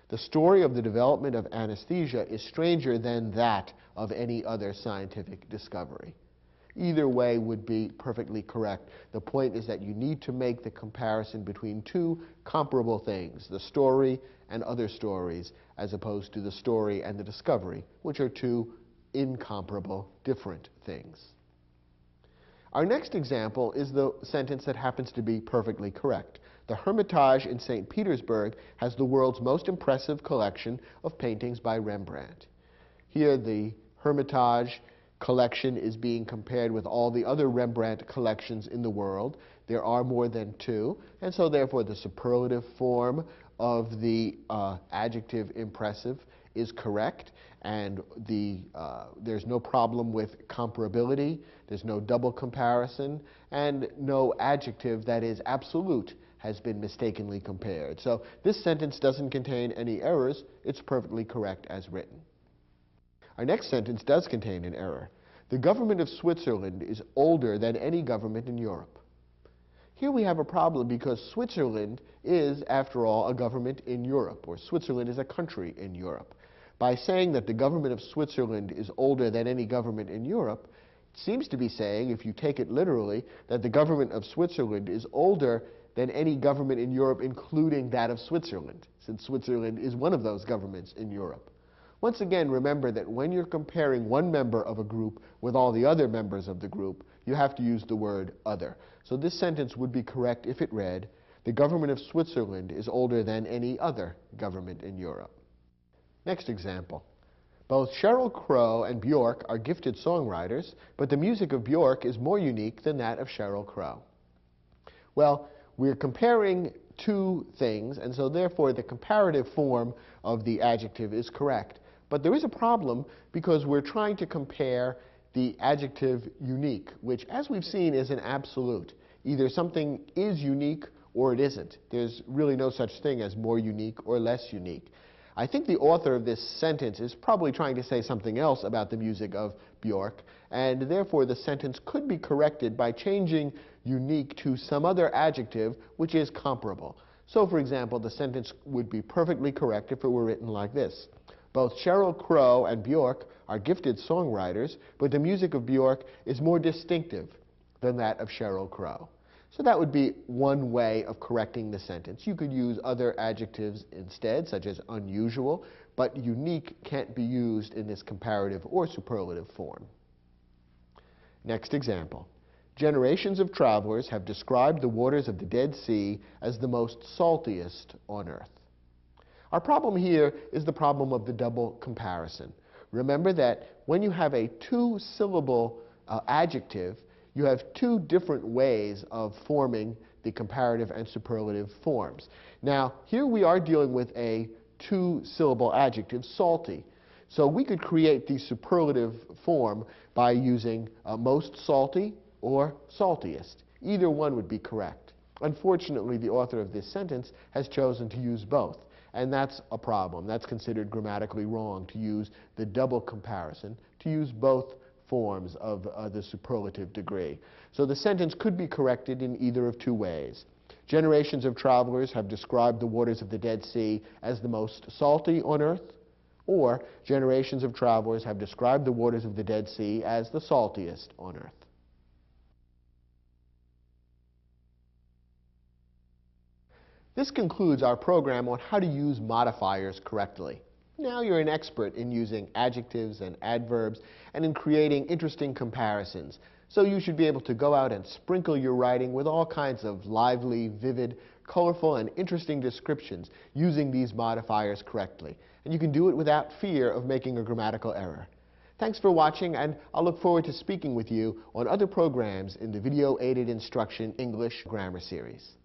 The story of the development of anesthesia is stranger than that of any other scientific discovery. Either way would be perfectly correct. The point is that you need to make the comparison between two comparable things, the story and other stories, as opposed to the story and the discovery, which are two incomparable, different things. Our next example is the sentence that happens to be perfectly correct. The Hermitage in St. Petersburg has the world's most impressive collection of paintings by Rembrandt. Here the Hermitage collection is being compared with all the other Rembrandt collections in the world. There are more than two, and so therefore the superlative form of the adjective impressive is correct, and there's no problem with comparability, there's no double comparison, and no adjective that is absolute has been mistakenly compared. So this sentence doesn't contain any errors, it's perfectly correct as written. Our next sentence does contain an error. The government of Switzerland is older than any government in Europe. Here we have a problem because Switzerland is, after all, a government in Europe, or Switzerland is a country in Europe. By saying that the government of Switzerland is older than any government in Europe, it seems to be saying, if you take it literally, that the government of Switzerland is older than any government in Europe, including that of Switzerland, since Switzerland is one of those governments in Europe. Once again, remember that when you're comparing one member of a group with all the other members of the group, you have to use the word other. So this sentence would be correct if it read, the government of Switzerland is older than any other government in Europe. Next example. Both Sheryl Crow and Bjork are gifted songwriters, but the music of Bjork is more unique than that of Sheryl Crow. Well, we're comparing two things, and so therefore the comparative form of the adjective is correct. But there is a problem because we're trying to compare the adjective unique, which, as we've seen, is an absolute. Either something is unique or it isn't. There's really no such thing as more unique or less unique. I think the author of this sentence is probably trying to say something else about the music of Bjork, and therefore the sentence could be corrected by changing unique to some other adjective which is comparable. So, for example, the sentence would be perfectly correct if it were written like this. Both Sheryl Crow and Bjork are gifted songwriters, but the music of Bjork is more distinctive than that of Sheryl Crow. So that would be one way of correcting the sentence. You could use other adjectives instead, such as unusual, but unique can't be used in this comparative or superlative form. Next example. Generations of travelers have described the waters of the Dead Sea as the most saltiest on earth. Our problem here is the problem of the double comparison. Remember that when you have a two-syllable adjective, you have two different ways of forming the comparative and superlative forms. Now, here we are dealing with a two-syllable adjective, salty. So we could create the superlative form by using most salty or saltiest. Either one would be correct. Unfortunately, the author of this sentence has chosen to use both, and that's a problem. That's considered grammatically wrong to use the double comparison, to use both forms of the superlative degree. So the sentence could be corrected in either of two ways. Generations of travelers have described the waters of the Dead Sea as the most salty on earth, or generations of travelers have described the waters of the Dead Sea as the saltiest on earth. This concludes our program on how to use modifiers correctly. Now you're an expert in using adjectives and adverbs and in creating interesting comparisons. So you should be able to go out and sprinkle your writing with all kinds of lively, vivid, colorful, and interesting descriptions using these modifiers correctly. And you can do it without fear of making a grammatical error. Thanks for watching, and I'll look forward to speaking with you on other programs in the Video Aided Instruction English Grammar Series.